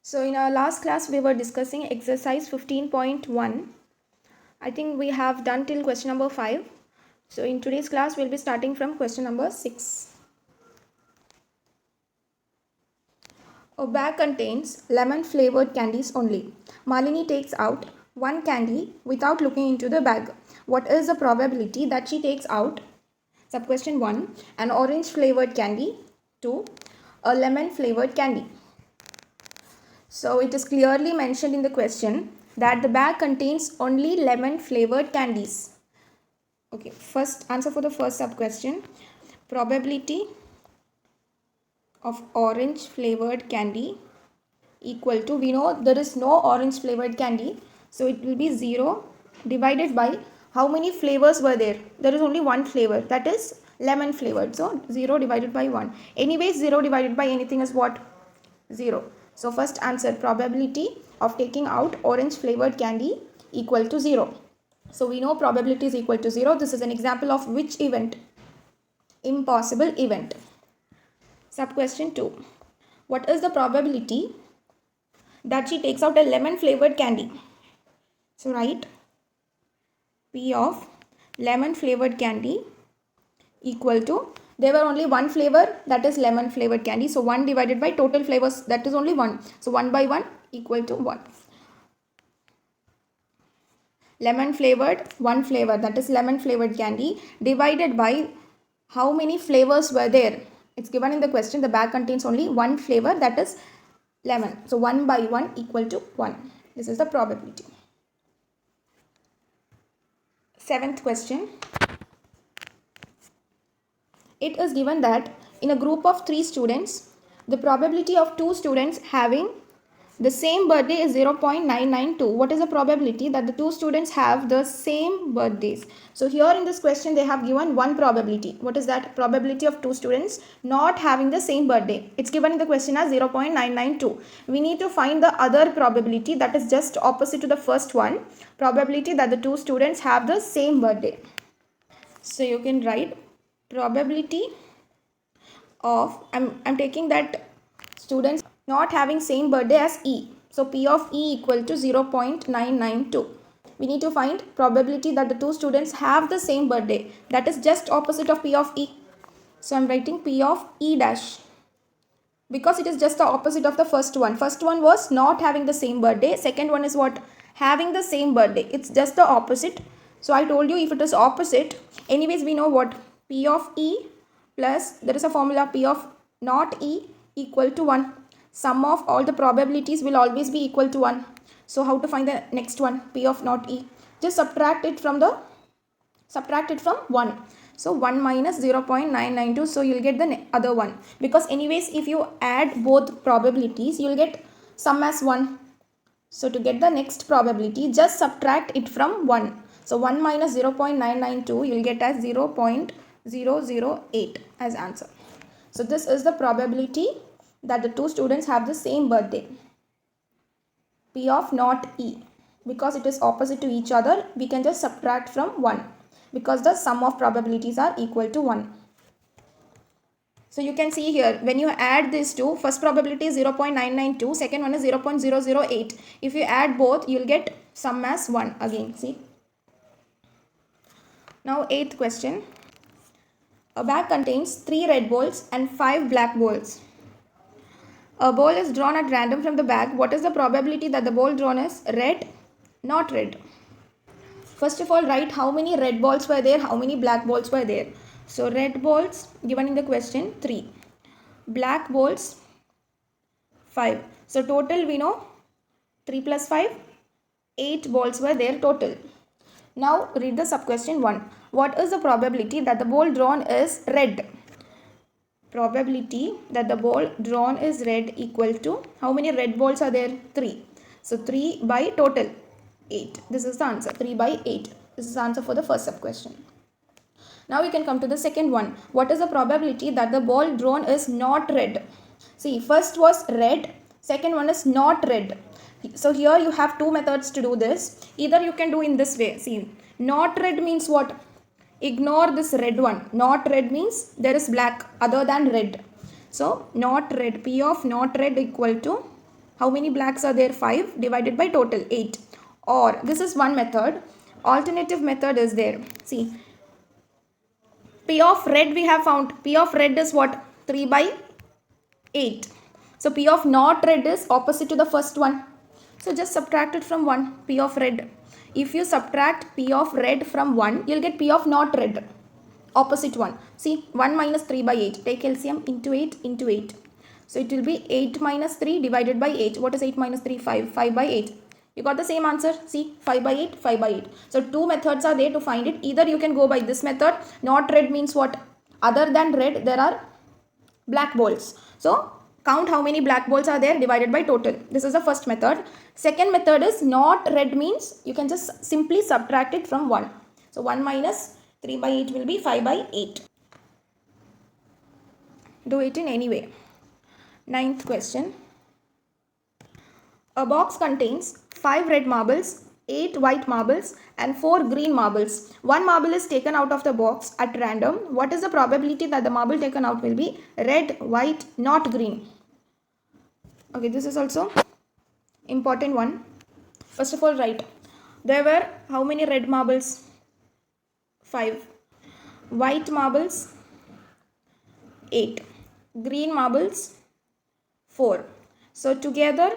So in our last class we were discussing exercise 15.1. I think we have done till question number 5. So in today's class we'll be starting from question number 6. A bag contains lemon flavored candies only. Malini takes out one candy without looking into the bag. What is the probability that she takes out? Sub question 1, an orange flavored candy. 2, a lemon flavored candy. So it is clearly mentioned in the question that the bag contains only lemon flavored candies. Okay, first answer for the first sub question. Probability of orange flavored candy equal to, we know there is no orange flavored candy, so it will be 0 divided by how many flavors were there. There is only one flavor, that is lemon flavored, so 0 divided by 1. Anyways, 0 divided by anything is what? 0. So first answer, probability of taking out orange flavored candy equal to 0. So we know probability is equal to 0. This is an example of which event? Impossible event. Sub question 2. What is the probability that she takes out a lemon flavored candy? So write P of lemon flavored candy equal to, there were only one flavor, that is lemon flavored candy, so 1 divided by total flavors, that is only 1, so 1 by 1 equal to 1. Lemon flavored, one flavor, that is lemon flavored candy, divided by how many flavors were there. It's given in the question, the bag contains only one flavor, that is lemon, so 1 by 1 equal to 1. This is the probability. Seventh question. It is given that in a group of 3 students, the probability of 2 students having the same birthday is 0.992. What is the probability that the 2 students have the same birthdays? So here in this question they have given one probability. What is that? Probability of 2 students not having the same birthday. It's given in the question as 0.992. We need to find the other probability, that is just opposite to the first one. Probability that the 2 students have the same birthday. So you can write probability of, I'm taking that students not having same birthday as E. So P of E equal to 0.992. We need to find probability that the 2 students have the same birthday. That is just opposite of P of E. So I'm writing P of E dash, because it is just the opposite of the first one. First one was not having the same birthday. Second one is what? Having the same birthday. It's just the opposite. So I told you if it is opposite, anyways we know what? P of E plus, there is a formula, P of not E equal to 1. Sum of all the probabilities will always be equal to 1. So how to find the next one? P of not E. Just subtract it from 1. So 1 minus 0.992. So you'll get the other one. Because anyways, if you add both probabilities, you'll get sum as 1. So to get the next probability, just subtract it from 1. So 1 minus 0.992, you'll get as 0.008 as answer. So this is the probability that the 2 students have the same birthday. P of not E. Because it is opposite to each other, we can just subtract from 1. Because the sum of probabilities are equal to 1. So you can see here, when you add these two, first probability is 0.992, second one is 0.008. If you add both, you'll get sum as 1 again. See. Now 8th question. A bag contains 3 red balls and 5 black balls. A ball is drawn at random from the bag. What is the probability that the ball drawn is red, not red? First of all, write how many red balls were there, how many black balls were there. So red balls given in the question 3. Black balls 5. So total we know 3 plus 5, 8 balls were there total. Now read the sub question 1. What is the probability that the ball drawn is red? Probability that the ball drawn is red equal to, how many red balls are there? 3. So 3 by total 8. This is the answer, 3 by 8. This is the answer for the first sub question. Now we can come to the second one. What is the probability that the ball drawn is not red? See, first was red, second one is not red. So here you have 2 methods to do this. Either you can do in this way. See, not red means what? Ignore this red one. Not red means there is black other than red. So not red, P of not red equal to How many blacks are there? 5 divided by total 8. Or this is one method. Alternative method is there. See, P of red we have found. P of red is what? 3 by 8. So P of not red is opposite to the first one. So just subtract it from 1. P of red. If you subtract P of red from 1, you'll get P of not red. Opposite one. See, 1 minus 3 by 8. Take LCM into 8 into 8. So it will be 8 minus 3 divided by 8. What is 8 minus 3? 5. 5 by 8. You got the same answer. See, 5 by 8, 5 by 8. So two methods are there to find it. Either you can go by this method. Not red means what? Other than red, there are black balls. So count how many black balls are there divided by total. This is the first method. Second method is not red means you can just simply subtract it from 1. So 1 minus 3 by 8 will be 5 by 8. Do it in any way. Ninth question. A box contains 5 red marbles, 8 white marbles and 4 green marbles. One marble is taken out of the box at random. What is the probability that the marble taken out will be red, white, not green? Okay, this is also important one. First of all, write. There were how many red marbles? 5. White marbles? 8. Green marbles? 4. So together,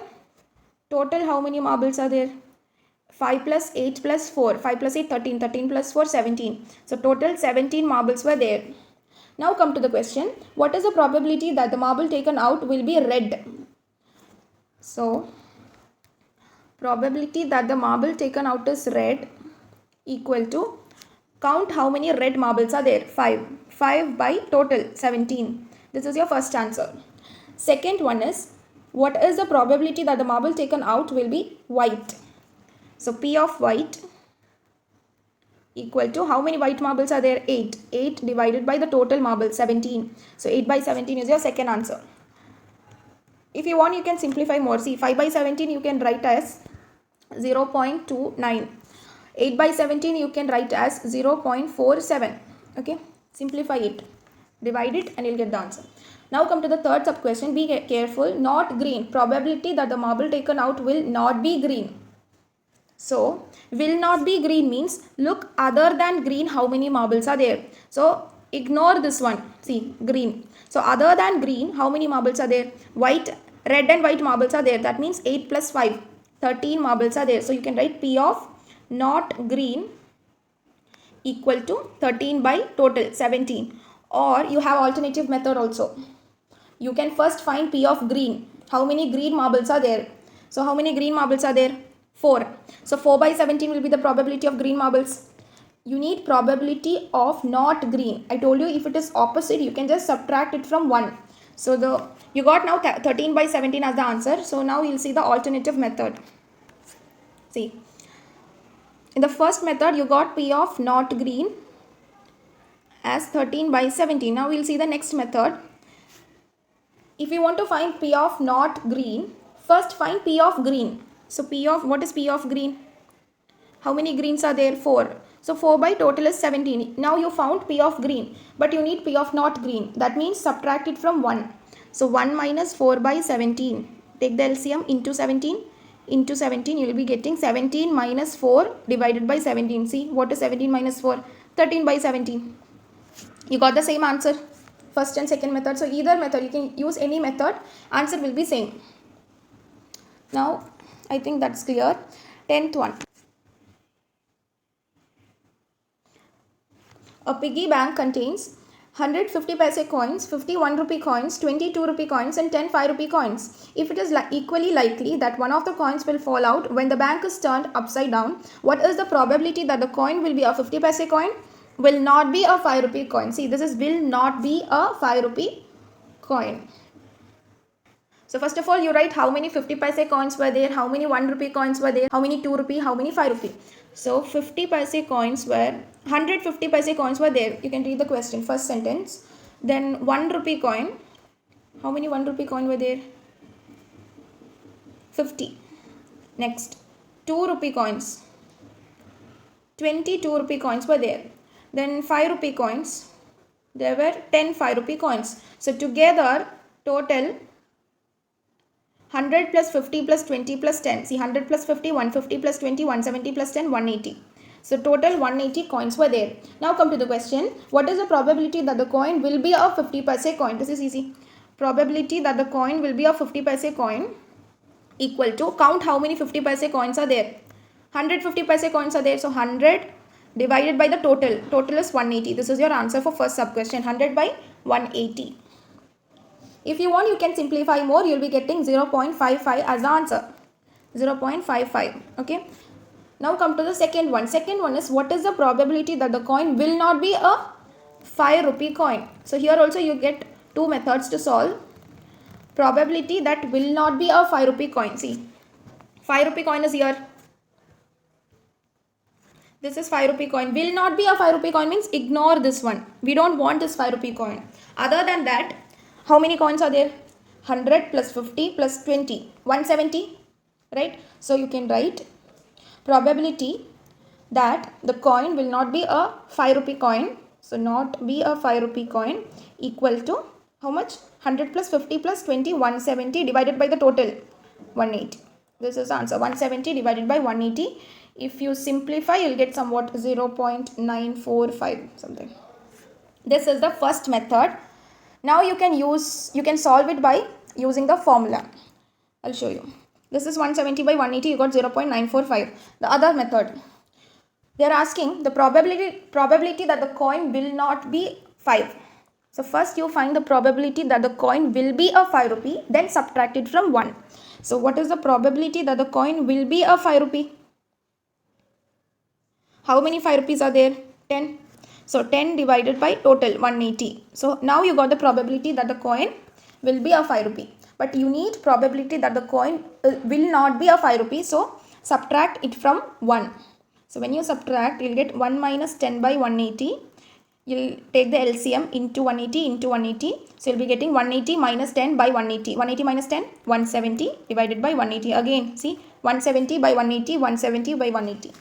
total how many marbles are there? 5 plus 8 plus 4. 5 plus 8, 13. 13 plus 4, 17. So total 17 marbles were there. Now come to the question. What is the probability that the marble taken out will be red? So, probability that the marble taken out is red equal to, count how many red marbles are there. 5. 5 by total 17. This is your first answer. Second one is, what is the probability that the marble taken out will be white? So P of white equal to, how many white marbles are there? 8. 8 divided by the total marble 17. So 8 by 17 is your second answer. If you want, you can simplify more. See, 5 by 17 you can write as 0.29. 8 by 17 you can write as 0.47. Okay, simplify it, divide it and you'll get the answer. Now come to the third sub question. Be careful. Not green. Probability that the marble taken out will not be green. So will not be green means look other than green how many marbles are there. So ignore this one. See, green. So other than green how many marbles are there? White, red and white marbles are there. That means 8 plus 5. 13 marbles are there. So you can write P of not green equal to 13 by total 17. Or you have alternative method also. You can first find P of green. How many green marbles are there? So how many green marbles are there? 4. So 4 by 17 will be the probability of green marbles. You need probability of not green. I told you if it is opposite, you can just subtract it from 1. So you got now 13 by 17 as the answer. So now you'll see the alternative method. See, in the first method, you got P of not green as 13 by 17. Now we'll see the next method. If you want to find P of not green, first find P of green. So P of, what is P of green? How many greens are there? 4. So 4 by total is 17. Now you found P of green, but you need P of not green. That means subtract it from 1. So 1 minus 4 by 17. Take the LCM into 17. Into 17, you will be getting 17 minus 4 divided by 17. See, what is 17 minus 4? 13 by 17. You got the same answer. First and second method. So either method, you can use any method. Answer will be same. Now, I think that's clear. 10th one. A piggy bank contains 150 paise coins, 51 rupee coins, 22 rupee coins and 10 5 rupee coins. If it is equally likely that one of the coins will fall out when the bank is turned upside down, what is the probability that the coin will be a 50 paise coin, will not be a 5 rupee coin? See, this is will not be a 5 rupee coin. So first of all, you write how many 50 paise coins were there, how many 1 rupee coins were there, how many 2 rupee, how many 5 rupee. So 50 paise coins were, 150 paise coins were there. You can read the question, first sentence. Then 1 rupee coin, how many 1 rupee coin were there? 50. Next, 2 rupee coins, 22 rupee coins were there. Then 5 rupee coins, there were 10 5 rupee coins. So together, total, 100 plus 50 plus 20 plus 10. See, 100 plus 50, 150 plus 20, 170 plus 10, 180. So total 180 coins were there. Now come to the question. What is the probability that the coin will be a 50 paise coin? This is easy. Probability that the coin will be a 50 paise coin equal to, count how many 50 paise coins are there. 150 paise coins are there. So 100 divided by the total. Total is 180. This is your answer for first sub question. 100 by 180. If you want, you can simplify more. You will be getting 0.55 as the answer. 0.55. Okay. Now come to the second one. Second one is, what is the probability that the coin will not be a 5 rupee coin? So here also you get two methods to solve. Probability that will not be a 5 rupee coin. See, 5 rupee coin is here. This is 5 rupee coin. Will not be a 5 rupee coin means ignore this one. We don't want this 5 rupee coin. Other than that, how many coins are there? 100 plus 50 plus 20. 170. Right? So you can write probability that the coin will not be a 5 rupee coin. So not be a 5 rupee coin equal to how much? 100 plus 50 plus 20, 170 divided by the total 180. This is the answer. 170 divided by 180. If you simplify, you'll get somewhat 0.945 something. This is the first method. Now you can solve it by using the formula. I'll show you. This is 170 by 180. You got 0.945. The other method, they are asking the probability that the coin will not be 5. So first you find the probability that the coin will be a 5 rupee, then subtract it from 1. So what is the probability that the coin will be a 5 rupee? How many 5 rupees are there? 10. So 10 divided by total 180. So now you got the probability that the coin will be a 5 rupee. But you need probability that the coin will not be a 5 rupee. So subtract it from 1. So when you subtract, you'll get 1 minus 10 by 180. You'll take the LCM into 180 into 180. So you'll be getting 180 minus 10 by 180. 180 minus 10, 170 divided by 180. Again, see, 170 by 180, 170 by 180.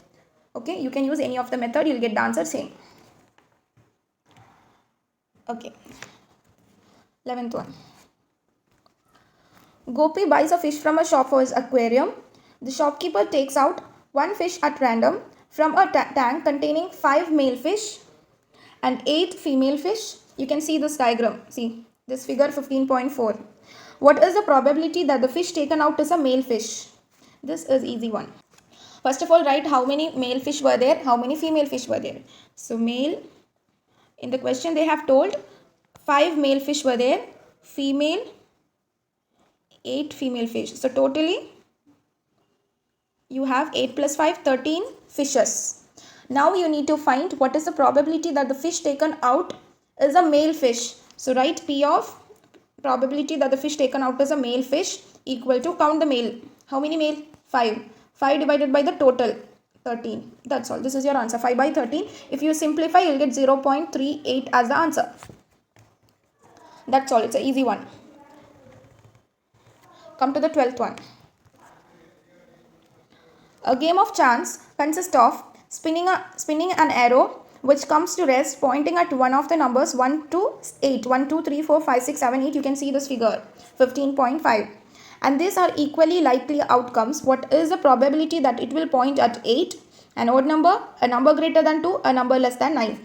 Okay, you can use any of the method, you'll get the answer same. Okay, 11th one. Gopi buys a fish from a shop for his aquarium. The shopkeeper takes out one fish at random from a tank containing 5 male fish and 8 female fish. You can see this diagram. See, this figure 15.4. What is the probability that the fish taken out is a male fish? This is easy one. First of all, write how many male fish were there, how many female fish were there. So male, in the question they have told 5 male fish were there, female 8 female fish. So totally you have 8 plus 5, 13 fishes. Now you need to find what is the probability that the fish taken out is a male fish. So write P of probability that the fish taken out is a male fish equal to, count the male. How many male? 5. 5 divided by the total 13. That's all. This is your answer. 5 by 13. If you simplify, you'll get 0.38 as the answer. That's all. It's an easy one. Come to the 12th one. A game of chance consists of spinning an arrow which comes to rest pointing at one of the numbers 1 to 8. 1, 2, 3, 4, 5, 6, 7, 8. You can see this figure 15.5. And these are equally likely outcomes. What is the probability that it will point at 8, an odd number, a number greater than 2, a number less than 9?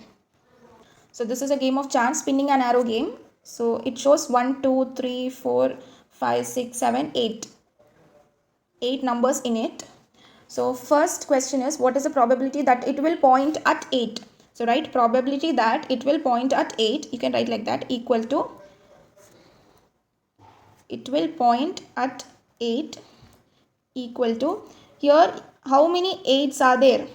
So this is a game of chance, spinning an arrow game. So it shows 1, 2, 3, 4, 5, 6, 7, 8. 8 numbers in it. So first question is, what is the probability that it will point at 8? So write probability that it will point at 8. You can write like that, equal to, it will point at 8 equal to, here how many 8s are there?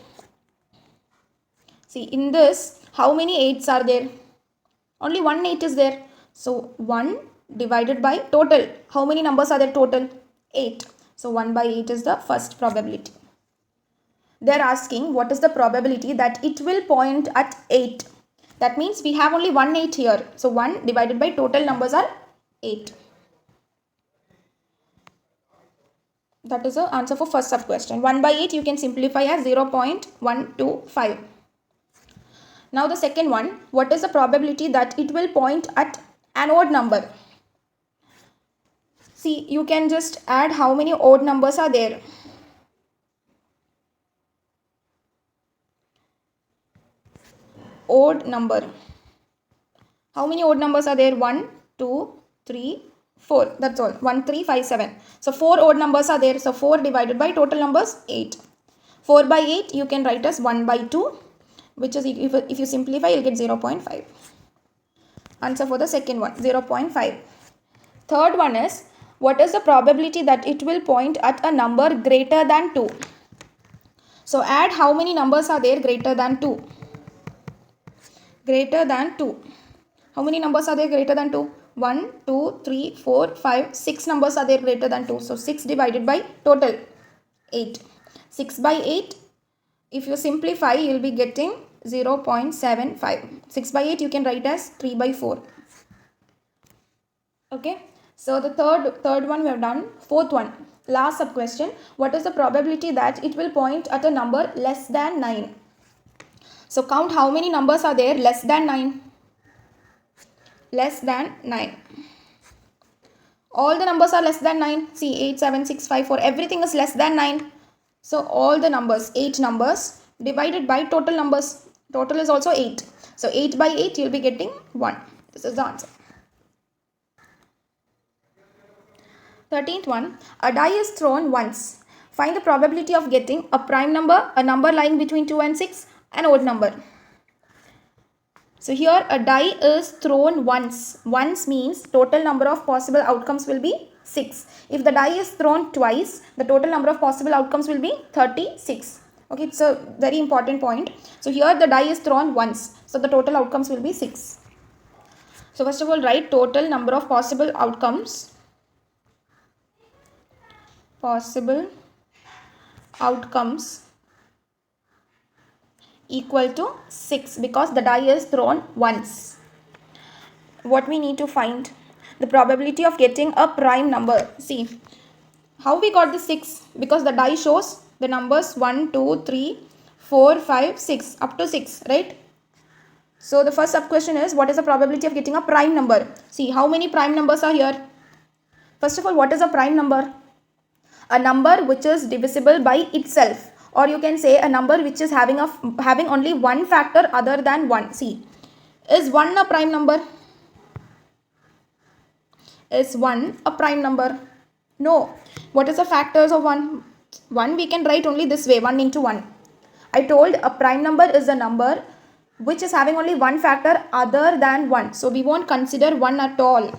See, in this, how many 8s are there? Only one 8 is there. So 1 divided by total. How many numbers are there total? 8. So 1 by 8 is the first probability. They are asking what is the probability that it will point at 8. That means we have only one 8 here. So 1 divided by total numbers are 8. That is the answer for first sub question. 1 by 8 you can simplify as 0.125. Now the second one, what is the probability that it will point at an odd number? See, you can just add how many odd numbers are there. Odd number. How many odd numbers are there? 1, 2, 3, 4. That's all. 1, 3, 5, 7. So 4 odd numbers are there. So 4 divided by total numbers 8. 4 by 8 you can write as 1 by 2, which is if you simplify you'll get 0.5. Answer for the second one, 0.5. Third one is, what is the probability that it will point at a number greater than 2? So add how many numbers are there greater than 2. Greater than 2. How many numbers are there greater than 2? 1, 2, 3, 4, 5, 6 numbers are there greater than 2. So 6 divided by total 8. 6 by 8, if you simplify, you will be getting 0.75. 6 by 8 you can write as 3 by 4. Okay. So the third one we have done. Fourth one, last sub question. What is the probability that it will point at a number less than 9? So count how many numbers are there less than 9. Less than 9. All the numbers are less than 9. See, 8, 7, 6, 5, 4. Everything is less than 9. So all the numbers, 8 numbers divided by total numbers. Total is also 8. So 8 by 8 you will be getting 1. This is the answer. 13th one, a die is thrown once. Find the probability of getting a prime number, a number lying between 2 and 6, an odd number. So here a die is thrown once. Once means total number of possible outcomes will be 6. If the die is thrown twice, the total number of possible outcomes will be 36. Okay, it's a very important point. So here the die is thrown once. So the total outcomes will be 6. So first of all, write total number of possible outcomes. Possible outcomes equal to 6 because the die is thrown once. What we need to find? The probability of getting a prime number. See, how we got the 6? Because the die shows the numbers 1, 2, 3, 4, 5, 6 up to 6, right? So the first sub question is, what is the probability of getting a prime number? See, how many prime numbers are here? First of all, what is a prime number? A number which is divisible by itself, or you can say a number which is having only one factor other than 1. See, is 1 a prime number? Is 1 a prime number? No. What is the factors of 1? 1 we can write only this way, 1 into 1. I told a prime number is a number which is having only one factor other than 1. So we won't consider 1 at all.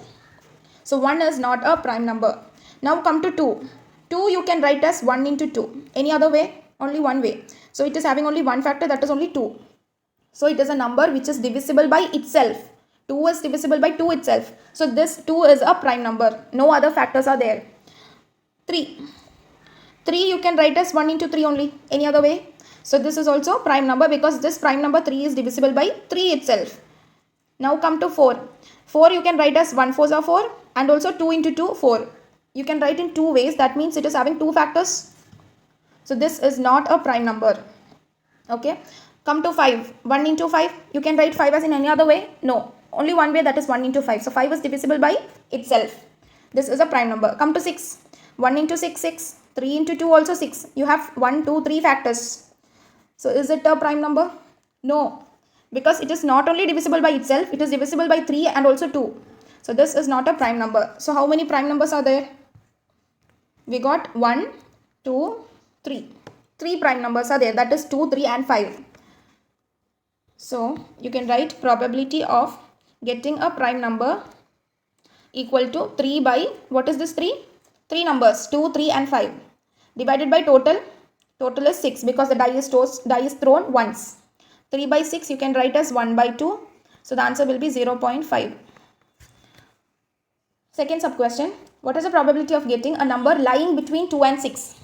So 1 is not a prime number. Now come to 2. 2 you can write as 1 into 2. Any other way? Only one way. So it is having only one factor, that is only 2. So it is a number which is divisible by itself. 2 is divisible by 2 itself. So this 2 is a prime number. No other factors are there. 3. 3 you can write as 1 into 3 only. Any other way? So this is also prime number because this prime number 3 is divisible by 3 itself. Now come to 4. 4 you can write as 1 4s are 4 and also 2 into 2 4. You can write in two ways. That means it is having two factors. So this is not a prime number. Okay. Come to 5. 1 into 5. You can write 5 as in any other way. No. Only one way, that is 1 into 5. So 5 is divisible by itself. This is a prime number. Come to 6. 1 into 6, 6. 3 into 2 also 6. You have 1, 2, 3 factors. So is it a prime number? No. Because it is not only divisible by itself. It is divisible by 3 and also 2. So this is not a prime number. So how many prime numbers are there? We got 1, 2, 3. 3 prime numbers are there. That is 2, 3 and 5. So you can write probability of getting a prime number equal to 3 by, what is this 3? 3 numbers, 2, 3 and 5. Divided by total. Total is 6 because the die is thrown once. 3 by 6 you can write as 1 by 2. So the answer will be 0.5. Second sub question. What is the probability of getting a number lying between 2 and 6?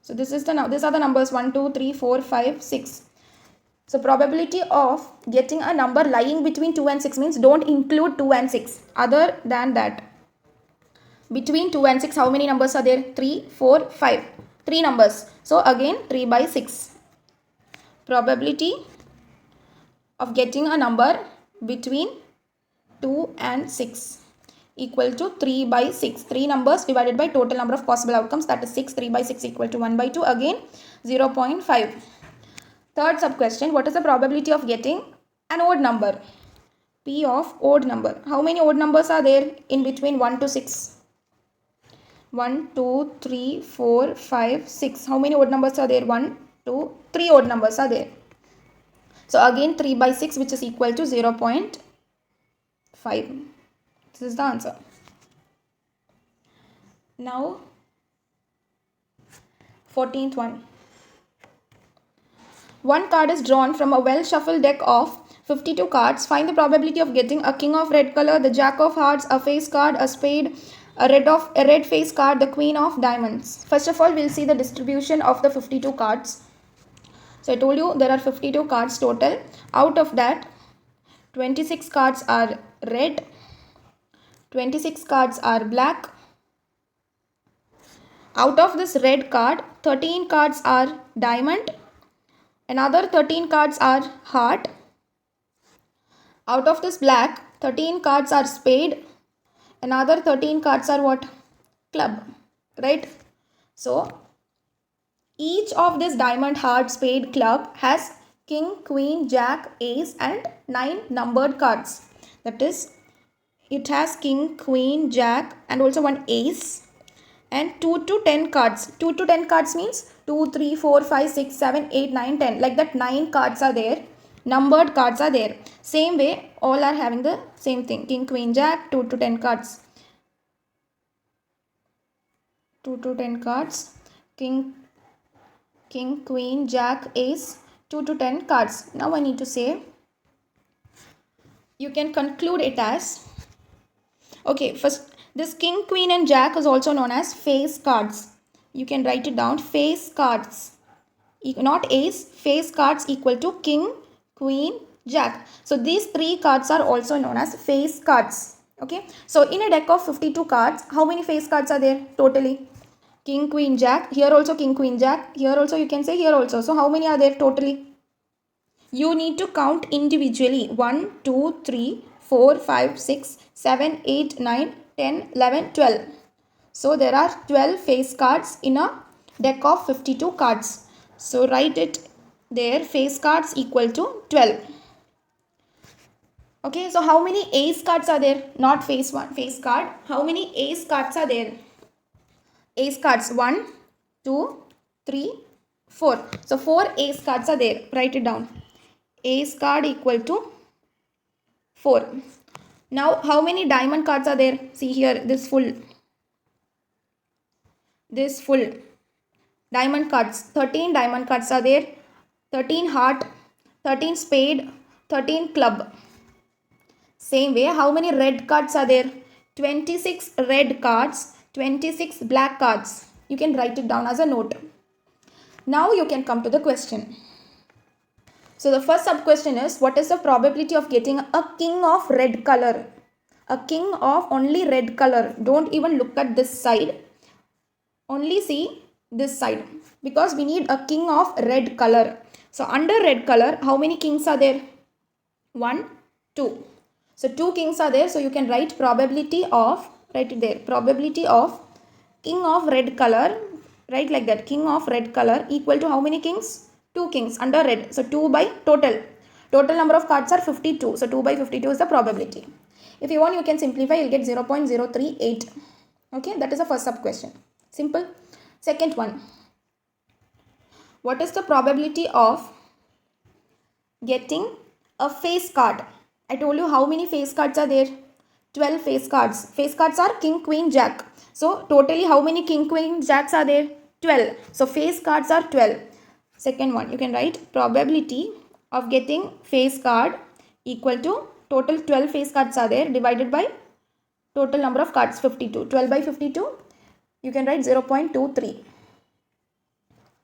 So these are the numbers 1, 2, 3, 4, 5, 6. So probability of getting a number lying between 2 and 6 means don't include 2 and 6. Other than that, between 2 and 6, how many numbers are there? 3, 4, 5. 3 numbers. So again 3 by 6. Probability of getting a number between 2 and 6 equal to 3 by 6. 3 numbers divided by total number of possible outcomes, that is 6. 3 by 6 equal to 1 by 2. Again 0.5. Third sub question, what is the probability of getting an odd number? P of odd number. How many odd numbers are there in between 1 to 6? 1, 2, 3, 4, 5, 6. How many odd numbers are there? 1, 2, 3 odd numbers are there. So again 3 by 6, which is equal to 0.5. This is the answer. Now 14th one. One card is drawn from a well shuffled deck of 52 cards. Find the probability of getting a king of red color, the jack of hearts, a face card, a spade, a red face card, the queen of diamonds. First of all, we'll see the distribution of the 52 cards. So I told you there are 52 cards total. Out of that, 26 cards are red, 26 cards are black. Out of this red card, 13 cards are diamond, another 13 cards are heart. Out of this black, 13 cards are spade, another 13 cards are what? Club, right? So each of this diamond, heart, spade, club has king, queen, jack, ace and 9 numbered cards. That is, it has king, queen, jack and also one ace and 2 to 10 cards. 2 to 10 cards means 2, 3, 4, 5, 6, 7, 8, 9, 10. Like that 9 cards are there. Numbered cards are there. Same way, all are having the same thing. King, queen, jack, 2 to 10 cards. 2 to 10 cards. King, queen, jack, ace, 2 to 10 cards. Now I need to say, you can conclude it as, okay, first this king, queen and jack is also known as face cards. You can write it down, face cards. Not ace, face cards equal to king, queen, jack. So these 3 cards are also known as face cards. Okay. So in a deck of 52 cards, how many face cards are there totally? King, queen, jack. Here also king, queen, jack. Here also you can say here also. So how many are there totally? You need to count individually. 1, 2, 3, 4, 5, 6, 7, 8, 9, 10, 11, 12. So there are 12 face cards in a deck of 52 cards. So write it there, face cards equal to 12. Okay, so how many ace cards are there? Not face card. How many ace cards are there? Ace cards 1, 2, 3, 4. So 4 ace cards are there. Write it down. Ace card equal to 4. Now how many diamond cards are there? See here, this full diamond cards. 13 diamond cards are there. 13 heart, 13 spade, 13 club. Same way, how many red cards are there? 26 red cards, 26 black cards. You can write it down as a note. Now you can come to the question. So the first sub question is, what is the probability of getting a king of red color? A king of only red color. Don't even look at this side. Only see this side. Because we need a king of red color. So under red color, how many kings are there? 1, 2. So 2 kings are there. So you can write probability of, write it there. Probability of king of red color. Write like that. King of red color equal to how many kings? 2 kings under red. So 2 by total. Total number of cards are 52. So 2 by 52 is the probability. If you want, you can simplify. You'll get 0.038. Okay, that is the first sub question. Simple. Second one. What is the probability of getting a face card? I told you how many face cards are there. 12 face cards. Face cards are king, queen, jack. So totally how many king, queen, jacks are there? 12. So face cards are 12. Second one, you can write probability of getting face card equal to total 12 face cards are there divided by total number of cards 52. 12 by 52, you can write 0.23.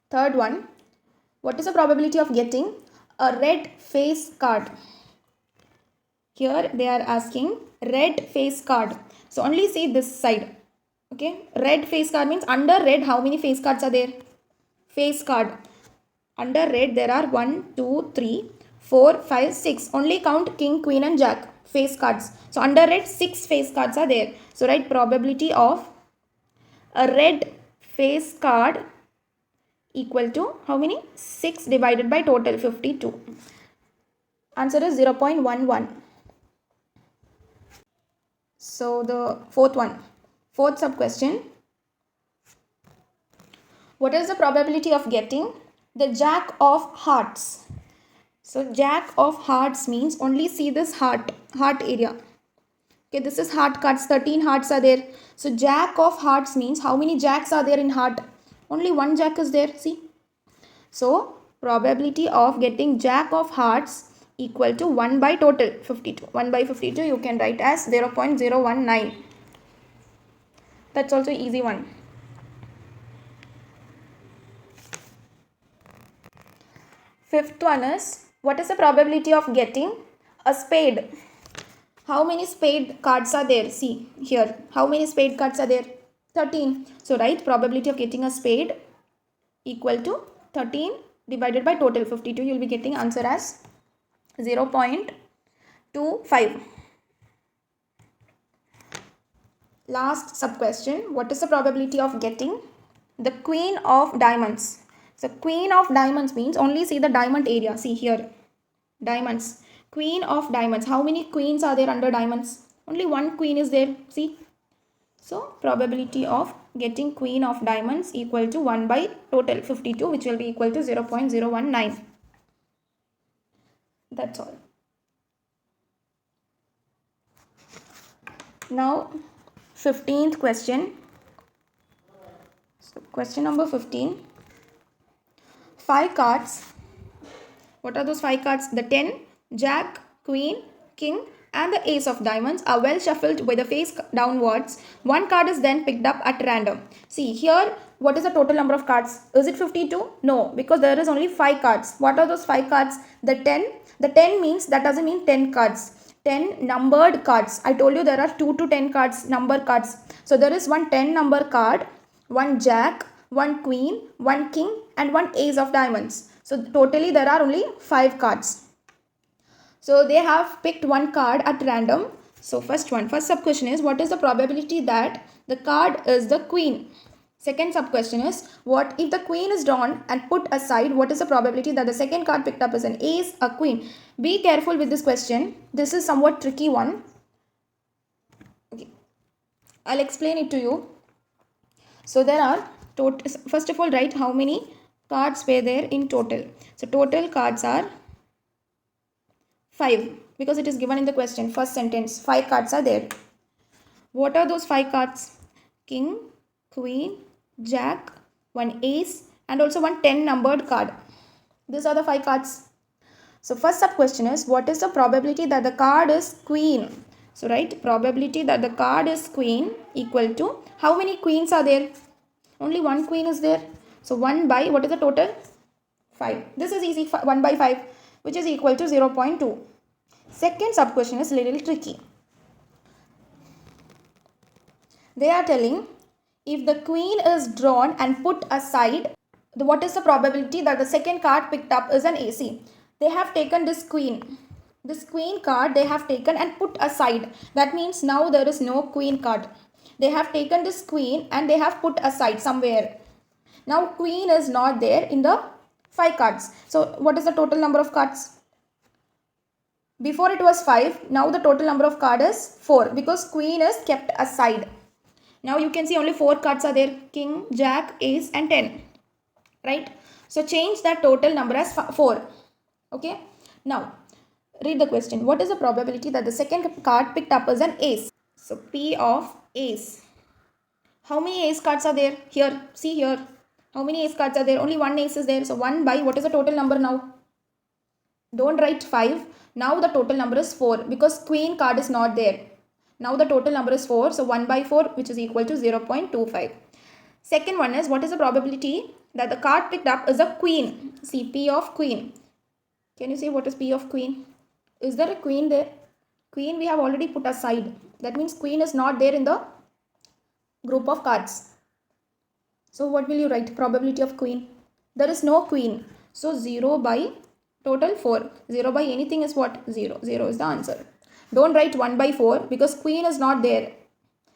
Third one, what is the probability of getting a red face card? Here they are asking red face card. So only see this side. Okay, red face card means under red how many face cards are there? Face card. Under red there are 1, 2, 3, 4, 5, 6. Only count king, queen and jack. face cards. So under red, 6 face cards are there. So write probability of a red face card equal to how many? 6 divided by total 52. Answer is 0.11. So the fourth sub question. What is the probability of getting the jack of hearts? So jack of hearts means only see this heart area. Okay, this is heart cards, 13 hearts are there. So jack of hearts means how many jacks are there in heart? Only one jack is there, see. So probability of getting jack of hearts equal to 1 by total 52. 1 by 52 you can write as 0.019. That's also easy one. Fifth one is, what is the probability of getting a spade? How many spade cards are there? See here. How many spade cards are there? 13. So write probability of getting a spade equal to 13 divided by total 52. You will be getting answer as 0.25. Last sub question. What is the probability of getting the queen of diamonds? So queen of diamonds means only see the diamond area. See here. Diamonds. Queen of diamonds. How many queens are there under diamonds? Only one queen is there. See. So probability of getting queen of diamonds equal to 1 by total 52, which will be equal to 0.019. That's all. Now 15th question. So question number 15. 5 cards. What are those 5 cards? The 10, jack, queen, king and the ace of diamonds are well shuffled with the face downwards. One card is then picked up at random. See here, what is the total number of cards? Is it 52? No, because there is only 5 cards. What are those 5 cards? The 10. The 10 means, that doesn't mean 10 cards. 10 numbered cards. I told you there are 2 to 10 cards, number cards. So there is one 10 number card, one jack, one queen, one king and one ace of diamonds. So totally there are only 5 cards. So they have picked one card at random. So first sub question is, what is the probability that the card is the queen? Second sub question is, what if the queen is drawn and put aside, what is the probability that the second card picked up is an ace, a queen? Be careful with this question. This is somewhat tricky one. Okay. I'll explain it to you. So there are, first of all, write how many cards were there in total. So total cards are 5, because it is given in the question, first sentence, 5 cards are there. What are those 5 cards? King, queen, jack, one ace and also one 10 numbered card. These are the 5 cards. So first sub question is, what is the probability that the card is queen? So write probability that the card is queen equal to, how many queens are there? Only one queen is there. So 1 by, what is the total? 5. This is easy, 1 by 5, which is equal to 0.2. Second sub question is little tricky. They are telling, if the queen is drawn and put aside, what is the probability that the second card picked up is an AC? They have taken this queen. This queen card they have taken and put aside. That means now there is no queen card. They have taken this queen and they have put aside somewhere. Now queen is not there in the 5 cards. So what is the total number of cards? Before it was 5. Now the total number of cards is 4, because queen is kept aside. Now you can see only 4 cards are there. King, jack, ace and 10. Right? So change that total number as 4. Okay. Now read the question. What is the probability that the second card picked up is an ace? So P of ace. How many ace cards are there? Here. See here. How many ace cards are there? Only one ace is there. So 1 by, what is the total number now? Don't write 5. Now the total number is 4, because queen card is not there. Now the total number is 4. So 1 by 4, which is equal to 0.25. Second one is, what is the probability that the card picked up is a queen? See, P of queen. Can you see what is P of queen? Is there a queen there? Queen we have already put aside. That means queen is not there in the group of cards. So what will you write? Probability of queen. There is no queen. So 0 by total 4. 0 by anything is what? 0. 0 is the answer. Don't write 1 by 4 because queen is not there.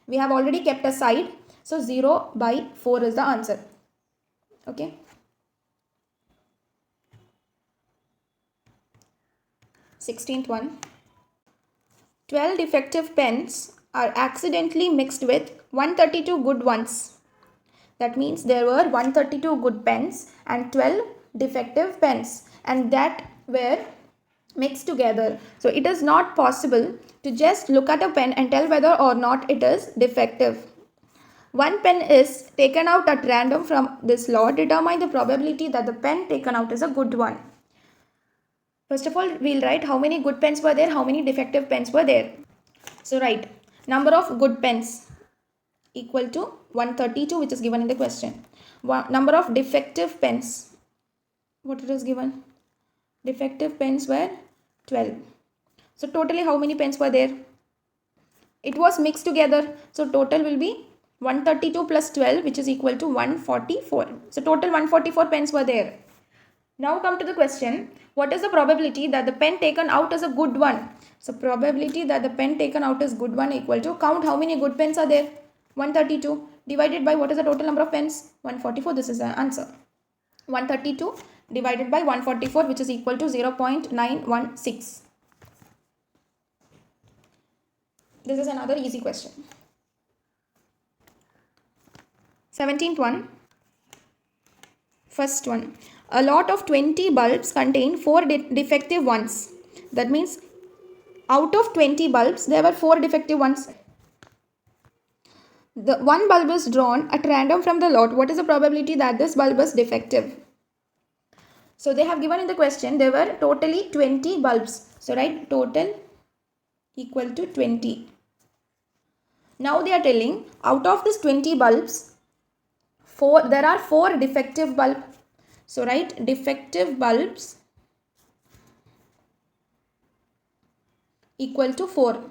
We have already kept aside. So 0 by 4 is the answer. Okay. 16th one. 12 defective pens are accidentally mixed with 132 good ones. That means there were 132 good pens and 12 defective pens, and that were mixed together. So it is not possible to just look at a pen and tell whether or not it is defective. One pen is taken out at random from this lot. Determine the probability that the pen taken out is a good one. First of all, we'll write how many good pens were there, how many defective pens were there. So write number of good pens equal to 132, which is given in the question. Number of defective pens, what it is given? Defective pens were 12. So totally how many pens were there? It was mixed together. So total will be 132 plus 12, which is equal to 144. So total 144 pens were there. Now come to the question. What is the probability that the pen taken out is a good one? So probability that the pen taken out is good one equal to, count how many good pens are there. 132 divided by what is the total number of pens? 144. This is the answer. 132 divided by 144, which is equal to 0.916. This is another easy question. 17th one. First one. A lot of 20 bulbs contain 4 defective ones. That means out of 20 bulbs, there were 4 defective ones. The one bulb is drawn at random from the lot. What is the probability that this bulb is defective? So they have given in the question there were totally 20 bulbs. So write total equal to 20. Now they are telling out of this 20 bulbs, there are 4 defective bulbs. So write defective bulbs equal to 4.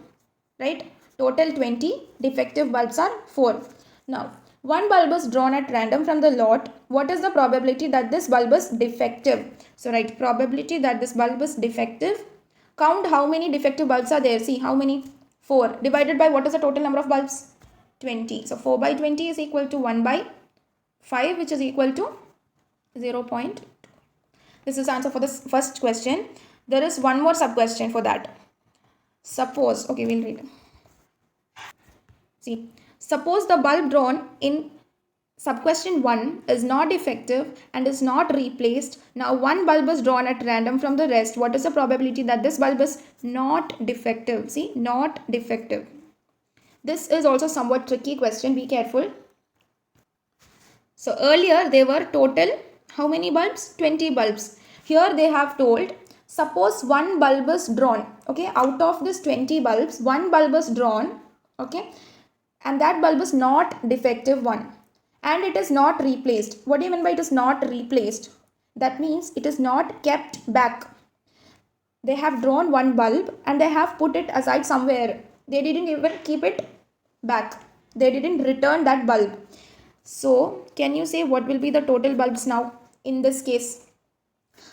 Right? Total 20, defective bulbs are 4. Now, one bulb is drawn at random from the lot. What is the probability that this bulb is defective? So write probability that this bulb is defective. Count how many defective bulbs are there. See how many? 4. Divided by what is the total number of bulbs? 20. So 4 by 20 is equal to 1 by 5, which is equal to 0.2. This is answer for the first question. There is one more sub question for that. Suppose, okay, we'll read it. See, suppose the bulb drawn in sub question 1 is not defective and is not replaced. Now one bulb is drawn at random from the rest. What is the probability that this bulb is not defective? See, not defective. This is also somewhat tricky question. Be careful. So earlier they were total how many bulbs? 20 bulbs. Here they have told, suppose one bulb is drawn. Okay, out of this 20 bulbs, one bulb is drawn. Okay, and that bulb is not defective one. And it is not replaced. What do you mean by it is not replaced? That means it is not kept back. They have drawn one bulb and they have put it aside somewhere. They didn't even keep it back. They didn't return that bulb. So, can you say what will be the total bulbs now in this case?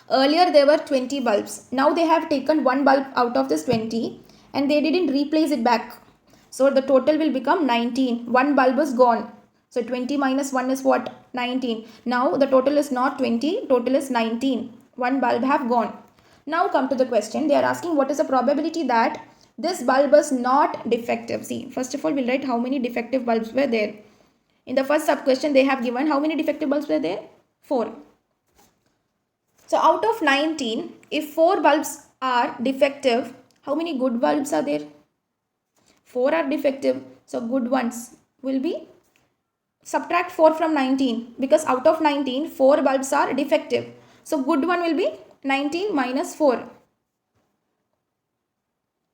Earlier there were 20 bulbs. Now they have taken one bulb out of this 20 and they didn't replace it back. So, the total will become 19. One bulb is gone. So, 20 minus 1 is what? 19. Now, the total is not 20. Total is 19. One bulb have gone. Now, come to the question. They are asking what is the probability that this bulb is not defective. See, first of all, we'll write how many defective bulbs were there. In the first sub question, they have given how many defective bulbs were there? 4. So, out of 19, if 4 bulbs are defective, how many good bulbs are there? 4 are defective. So, good ones will be, subtract 4 from 19 because out of 19, 4 bulbs are defective. So, good one will be 19 minus 4.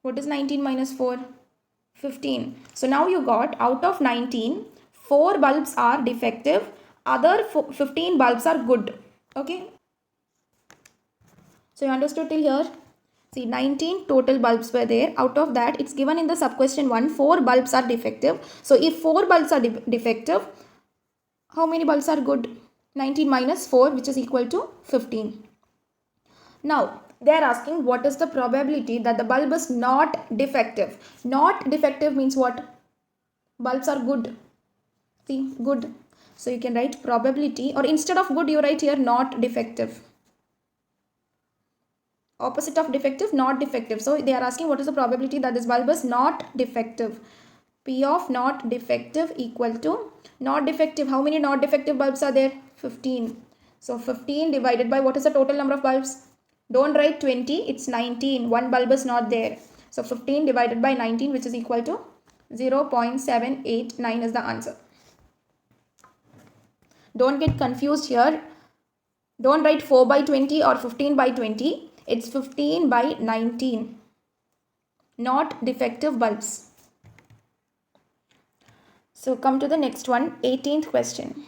What is 19 minus 4? 15. So, now you got out of 19, 4 bulbs are defective. Other 15 bulbs are good. Okay. So, you understood till here? See, 19 total bulbs were there. Out of that, it's given in the sub question 1, 4 bulbs are defective. So, if 4 bulbs are defective, how many bulbs are good? 19 minus 4, which is equal to 15. Now, they are asking what is the probability that the bulb is not defective. Not defective means what? Bulbs are good. See, good. So you can write probability, or instead of good you write here not defective. Opposite of defective, not defective. So they are asking what is the probability that this bulb is not defective. P of not defective equal to not defective. How many not defective bulbs are there? 15. So 15 divided by what is the total number of bulbs? Don't write 20, it's 19. One bulb is not there. So 15 divided by 19, which is equal to 0.789 is the answer. Don't get confused here. Don't write 4 by 20 or 15 by 20. It's 15 by 19. Not defective bulbs. So come to the next one, 18th question.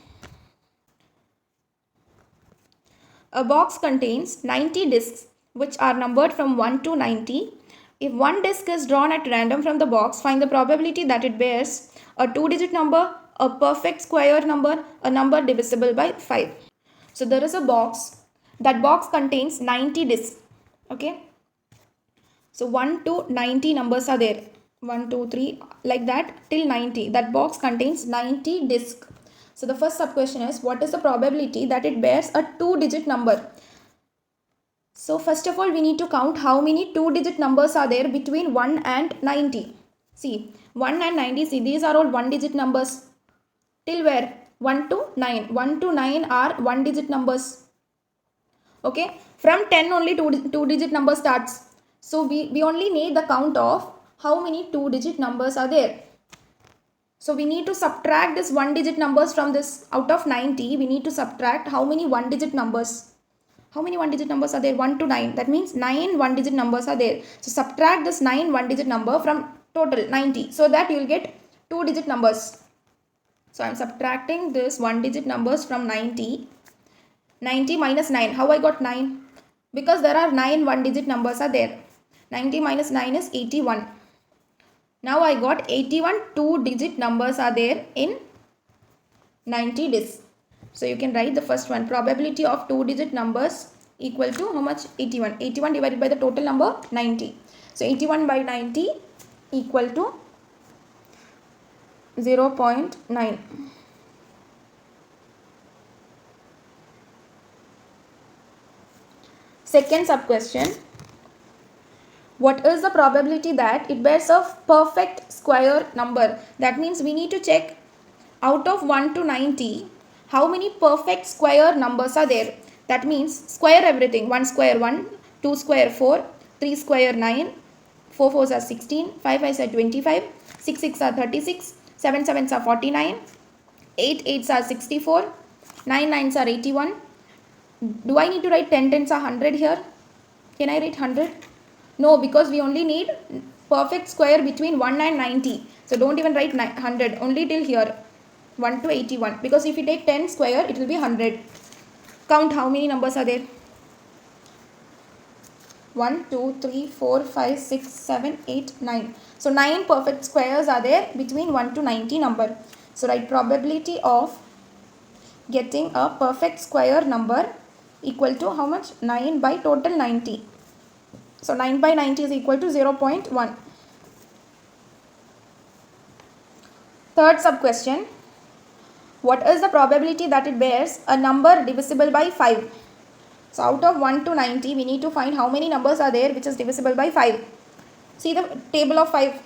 A box contains 90 discs which are numbered from 1 to 90. If one disc is drawn at random from the box, find the probability that it bears a 2-digit number, a perfect square number, a number divisible by 5. So there is a box. That box contains 90 discs. Okay. So 1 to 90 numbers are there. 1, 2, 3 like that till 90. That box contains 90 discs. So the first sub question is what is the probability that it bears a 2-digit number? So first of all we need to count how many 2-digit numbers are there between 1 and 90. See 1 and 90, see these are all 1-digit numbers. Till where? 1 to 9. 1 to 9 are 1-digit numbers. Okay. From 10 only 2-digit number starts. So we only need the count of how many 2-digit numbers are there. So we need to subtract this 1-digit numbers from this. Out of 90, we need to subtract how many 1-digit numbers. How many 1-digit numbers are there? 1 to 9. That means 9 1-digit numbers are there. So subtract this 9 1-digit number from total 90. So that you will get 2-digit numbers. So I am subtracting this 1-digit numbers from 90. 90 minus 9. How I got 9? Because there are 9 1-digit numbers are there. 90 minus 9 is 81. Now I got 81 2-digit numbers are there in 90 discs. So you can write the first one. Probability of 2-digit numbers equal to how much? 81. 81 divided by the total number 90. So 81 by 90 equal to 0.9. Second sub question. What is the probability that it bears a perfect square number? That means we need to check out of 1 to 90 how many perfect square numbers are there. That means square everything. 1 square 1, 2 square 4, 3 square 9, 4 fours are 16, 5 5s are 25, 6 6 are 36, 7 7s are 49, 8 8s are 64, 9 9s are 81. Do I need to write 10 10s are 100 here? Can I write 100? No, because we only need perfect square between 1 and 90. So don't even write 100, only till here. 1 to 81. Because if you take 10 square, it will be 100. Count how many numbers are there. 1, 2, 3, 4, 5, 6, 7, 8, 9. So 9 perfect squares are there between 1 to 90 number. So write probability of getting a perfect square number equal to how much? 9 by total 90. So 9 by 90 is equal to 0.1. Third sub question. What is the probability that it bears a number divisible by 5? So out of 1 to 90, we need to find how many numbers are there which is divisible by 5. See the table of 5.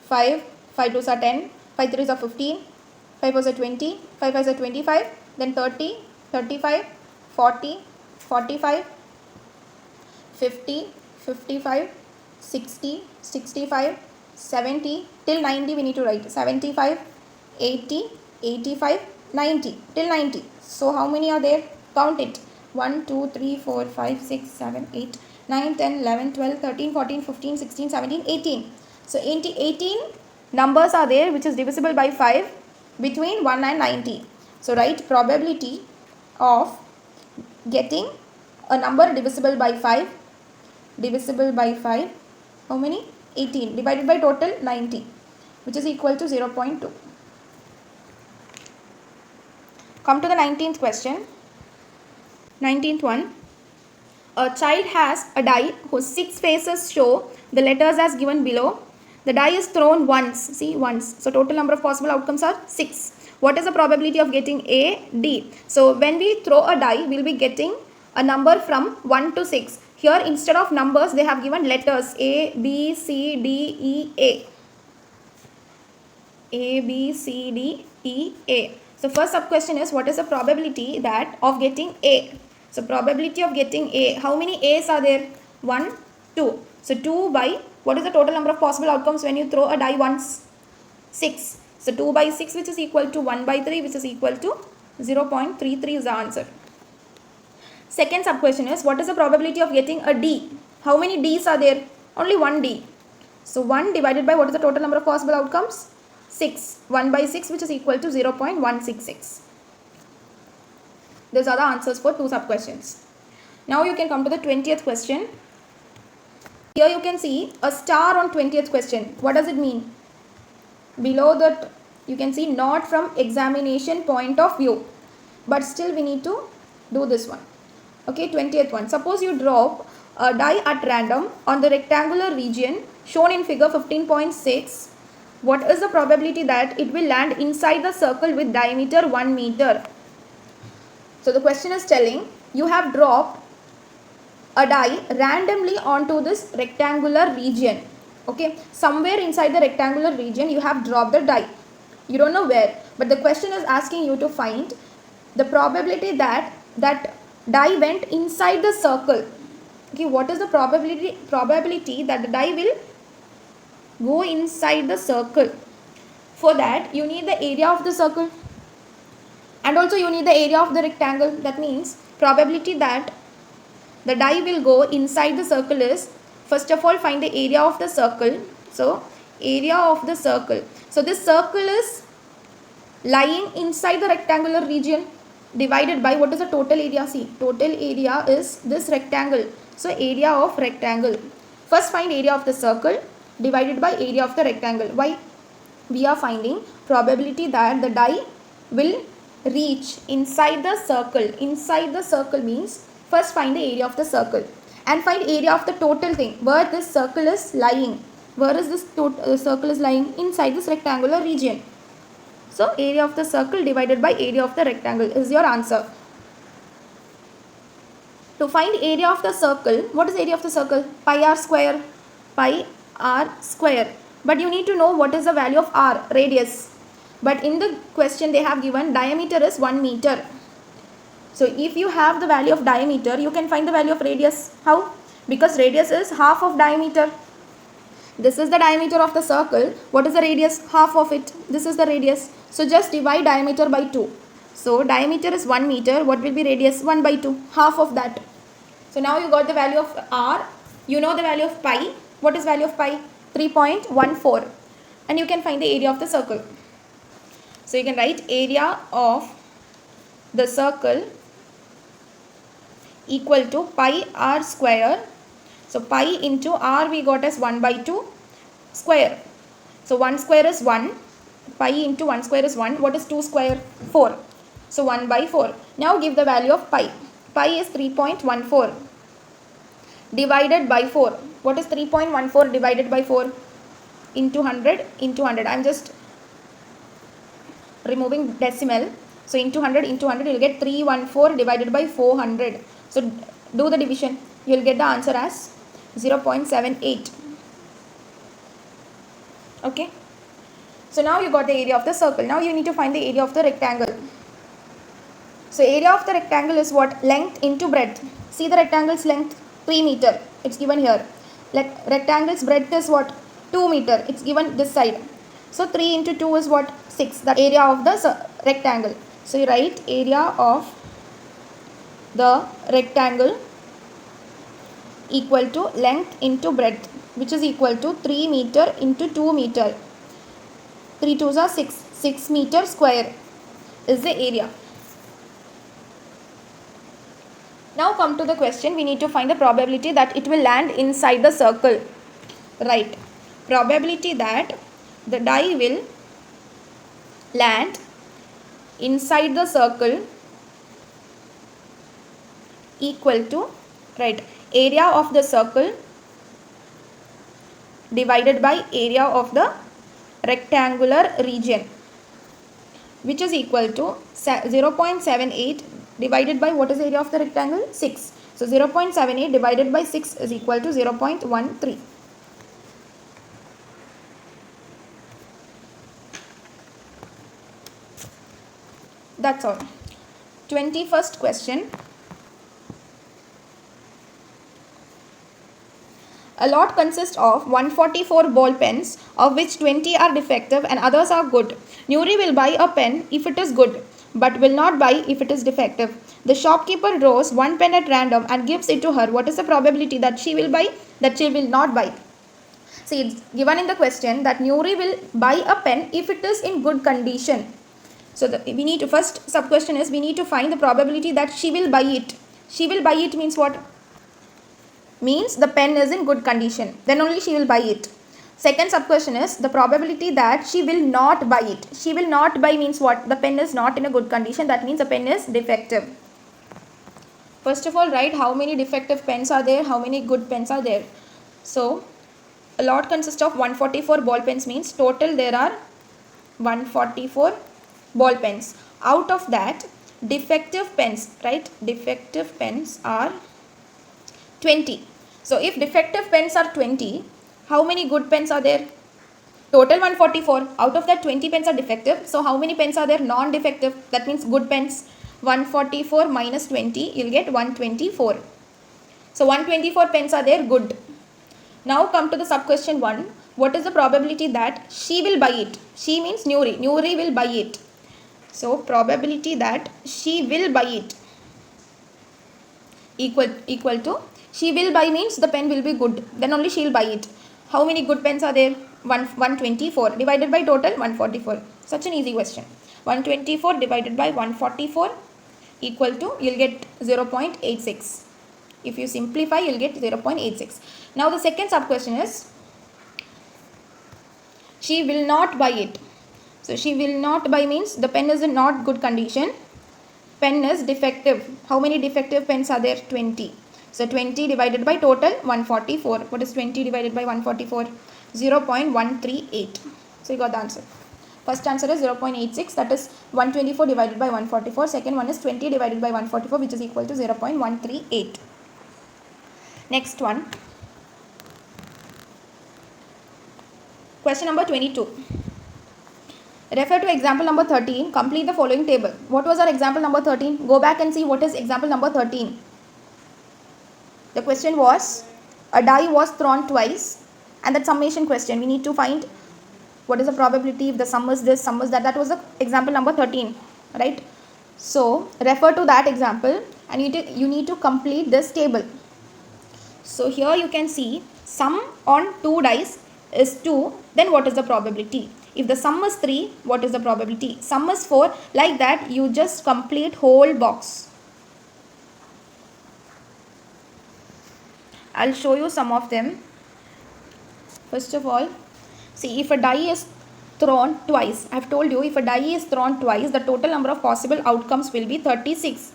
5, 5 2s are 10, 5 3s are 15, 5 4s are 20, 5 5s are 25, then 30, 35, 40, 45, 50, 55, 60, 65, 70, till 90 we need to write 75, 80, 85, 90, till 90. So how many are there? Count it. 1, 2, 3, 4, 5, 6, 7, 8, 9, 10, 11, 12, 13, 14, 15, 16, 17, 18. So 18 numbers are there which is divisible by 5 between 1 and 90. So write probability of getting a number divisible by 5. Divisible by 5. How many? 18 divided by total 90, which is equal to 0.2. Come to the 19th question. 19th one. a child has a die whose 6 faces show the letters as given below. The die is thrown once. See, once. So total number of possible outcomes are 6. What is the probability of getting A, D? So when we throw a die, we will be getting a number from 1 to 6. Here instead of numbers, they have given letters A, B, C, D, E, A. A, B, C, D, E, A. So first sub question is, what is the probability that of getting A? So probability of getting A, how many A's are there? 1, 2. So 2 by, what is the total number of possible outcomes when you throw a die once? 6. So 2 by 6, which is equal to 1 by 3, which is equal to 0.33 is the answer. Second sub question is, what is the probability of getting a D? How many D's are there? Only one D. So 1 divided by, what is the total number of possible outcomes? 6. 1 by 6, which is equal to 0.166. These are the answers for 2 sub questions. Now you can come to the 20th question. Here you can see a star on 20th question. What does it mean? Below that you can see not from examination point of view. But still we need to do this one. Okay, 20th one. Suppose you drop a die at random on the rectangular region shown in figure 15.6. What is the probability that it will land inside the circle with diameter 1 meter? So the question is telling you have dropped a die randomly onto this rectangular region. Okay, somewhere inside the rectangular region you have dropped the die. You don't know where, but the question is asking you to find the probability that that die went inside the circle. Okay, what is the probability that the die will go inside the circle? For that you need the area of the circle and also you need the area of the rectangle. That means probability that the die will go inside the circle is, first of all, find the area of the circle. So area of the circle. So this circle is lying inside the rectangular region divided by, what is the total area? See, total area is this rectangle. So area of rectangle. First find area of the circle divided by area of the rectangle. Why? We are finding probability that the die will reach inside the circle. Inside the circle means first find the area of the circle and find area of the total thing where this circle is lying. Where is this circle is lying? Inside this rectangular region. So area of the circle divided by area of the rectangle is your answer. To find area of the circle, what is area of the circle? Pi r square. Pi r square. But you need to know what is the value of r, radius. But in the question they have given diameter is 1 meter. So if you have the value of diameter, you can find the value of radius. How? Because radius is half of diameter. This is the diameter of the circle. What is the radius? Half of it. This is the radius. So just divide diameter by 2. So diameter is 1 meter. What will be radius? 1 by 2. Half of that. So now you got the value of r. You know the value of pi. What is value of pi? 3.14. And you can find the area of the circle. So you can write area of the circle equal to pi r square. So pi into r we got as 1 by 2 square. So 1 square is 1. Pi into 1 square is 1. What is 2 square? 4. So 1 by 4. Now give the value of pi. Pi is 3.14 divided by 4. What is 3.14 divided by 4? Into 100 into 100. I am just removing decimal. So into 100 into 100 you will get 314 divided by 400. So do the division. You will get the answer as 0.78. Okay. So now you got the area of the circle. Now you need to find the area of the rectangle. So area of the rectangle is what? Length into breadth. See the rectangle's length? 3 meter. It's given here. Rectangle's breadth is what? 2 meter. It's given this side. So 3 into 2 is what? 6. The area of the rectangle. So you write area of the rectangle equal to length into breadth, which is equal to 3 meter into 2 meter. 3 2s are 6. 6 meter square is the area. Now come to the question. We need to find the probability that it will land inside the circle. Right. Probability that the die will land inside the circle equal to right? Area of the circle divided by area of the rectangular region, which is equal to 0.78 divided by what is the area of the rectangle? 6. So 0.78 divided by 6 is equal to 0.13. That's all. 21st question. A lot consists of 144 ball pens, of which 20 are defective and others are good. Nuri will buy a pen if it is good, but will not buy if it is defective. The shopkeeper draws one pen at random and gives it to her. What is the probability that she will buy, that she will not buy? See, it's given in the question that Nuri will buy a pen if it is in good condition. So we need to, first sub question is, we need to find the probability that she will buy it. She will buy it means what? Means the pen is in good condition, then only she will buy it. Second sub question is the probability that she will not buy it. She will not buy means what? The pen is not in a good condition, that means the pen is defective. First of all, write how many defective pens are there, how many good pens are there. So a lot consists of 144 ball pens, means total there are 144 ball pens. Out of that, defective pens, right? Defective pens are 20. So if defective pens are 20, how many good pens are there? Total 144. Out of that, 20 pens are defective. So how many pens are there? Non-defective. That means good pens. 144 minus 20, you'll get 124. So 124 pens are there, good. Now come to the sub question 1. What is the probability that she will buy it? She means Nuri. Nuri will buy it. So probability that she will buy it equal to, she will buy means the pen will be good, then only she will buy it. How many good pens are there? 124 divided by total 144. Such an easy question. 124 divided by 144 equal to, you'll get 0.86. If you simplify, you'll get 0.86. Now the second sub question is, she will not buy it. So she will not buy means the pen is in not good condition. Pen is defective. How many defective pens are there? 20. So 20 divided by total 144. What is 20 divided by 144? 0.138. So you got the answer. First answer is 0.86, that is 124 divided by 144. Second one is 20 divided by 144, which is equal to 0.138. Next one. Question number 22. Refer to example number 13. Complete the following table. What was our example number 13? Go back and see what is example number 13. The question was, a die was thrown twice, and that summation question. We need to find what is the probability if the sum is this, sum is that. That was the example number 13, right? So refer to that example and you need to complete this table. So here you can see sum on 2 dice is 2, then what is the probability? If the sum is 3, what is the probability? Sum is 4, like that you just complete whole box. I'll show you some of them. First of all, see, if a die is thrown twice, I have told you if a die is thrown twice, the total number of possible outcomes will be 36,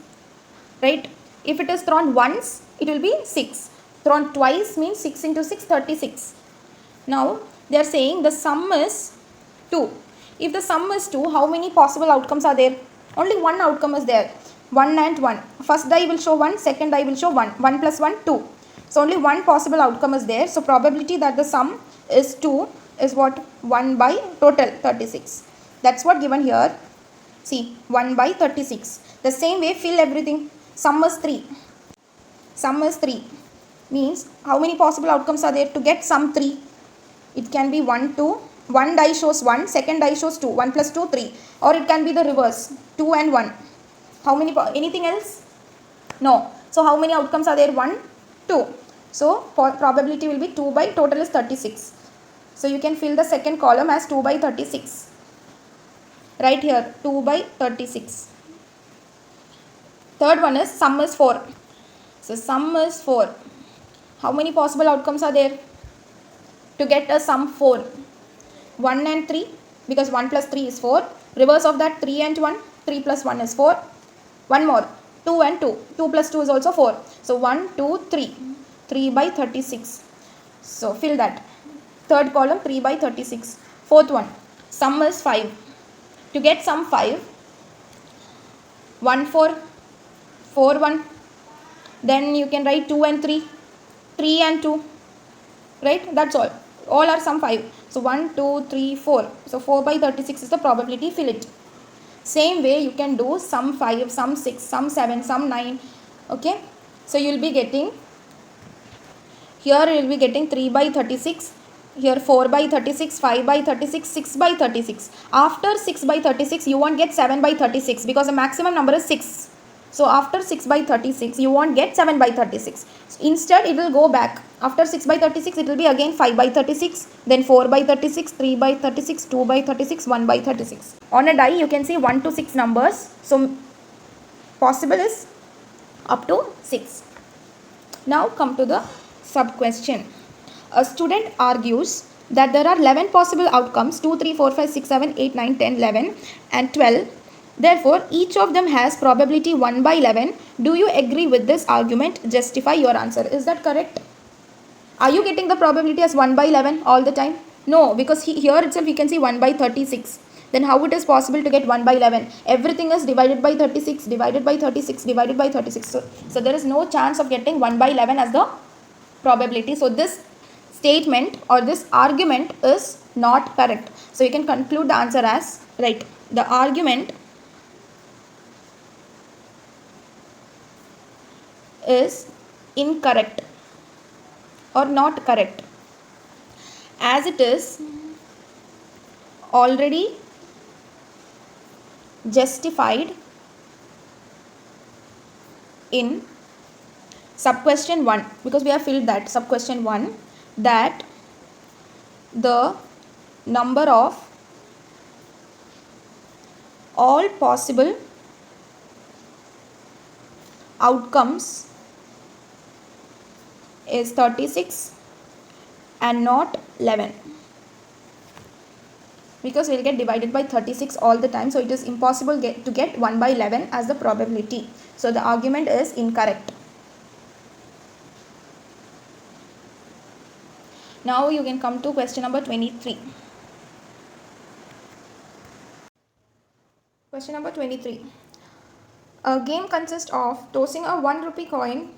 right? If it is thrown once, it will be 6. Thrown twice means 6 into 6, 36. Now, they are saying the sum is 2. If the sum is 2, how many possible outcomes are there? Only one outcome is there. 1 and 1. First die will show 1, second die will show 1. 1 plus 1, 2. So only one possible outcome is there. So probability that the sum is 2 is what? 1 by total 36. That's what given here. See, 1 by 36. The same way, fill everything. Sum is 3. Sum is 3. Means how many possible outcomes are there to get sum 3? It can be 1, 2. One die shows 1, second die shows 2. 1 plus 2, 3. Or it can be the reverse. 2 and 1. How many? Anything else? No. So how many outcomes are there? 1, 2. So probability will be 2 by total is 36. So you can fill the second column as 2 by 36. Right here 2 by 36. Third one is sum is 4. So sum is 4. How many possible outcomes are there to get a sum 4? 1 and 3, because 1 plus 3 is 4. Reverse of that 3 and 1. 3 plus 1 is 4. One more. 2 and 2. 2 plus 2 is also 4. So 1, 2, 3. 3 by 36. So fill that. Third column 3 by 36. Fourth one, sum is 5. To get sum 5, 1, 4, 4, 1. Then you can write 2 and 3. 3 and 2. Right? That's all. All are sum 5. So 1, 2, 3, 4. So 4 by 36 is the probability. Fill it. Same way you can do sum 5, sum 6, sum 7, sum 9. Okay. So you will be getting, here you will be getting 3 by 36. Here 4 by 36, 5 by 36, 6 by 36. After 6 by 36, you won't get 7 by 36 because the maximum number is 6. So after 6 by 36, you won't get 7 by 36. So instead, it will go back. After 6 by 36, it will be again 5 by 36, then 4 by 36, 3 by 36, 2 by 36, 1 by 36. On a die, you can see 1 to 6 numbers. So possible is up to 6. Now come to the sub question. A student argues that there are 11 possible outcomes, 2, 3, 4, 5, 6, 7, 8, 9, 10, 11 and 12. Therefore, each of them has probability 1 by 11. Do you agree with this argument? Justify your answer. Is that correct? Are you getting the probability as 1 by 11 all the time? No, because here itself you can see 1 by 36. Then how it is possible to get 1 by 11? Everything is divided by 36, divided by 36, divided by 36. So there is no chance of getting 1 by 11 as the probability. So this statement or this argument is not correct. So you can conclude the answer as right. The argument is incorrect or not correct, as it is already justified in sub question 1, because we have filled that sub question 1, that the number of all possible outcomes is 36 and not 11, because we will get divided by 36 all the time. So it is impossible to get 1 by 11 as the probability. So the argument is incorrect. Now you can come to question number 23. Question number 23. A game consists of tossing a 1 rupee coin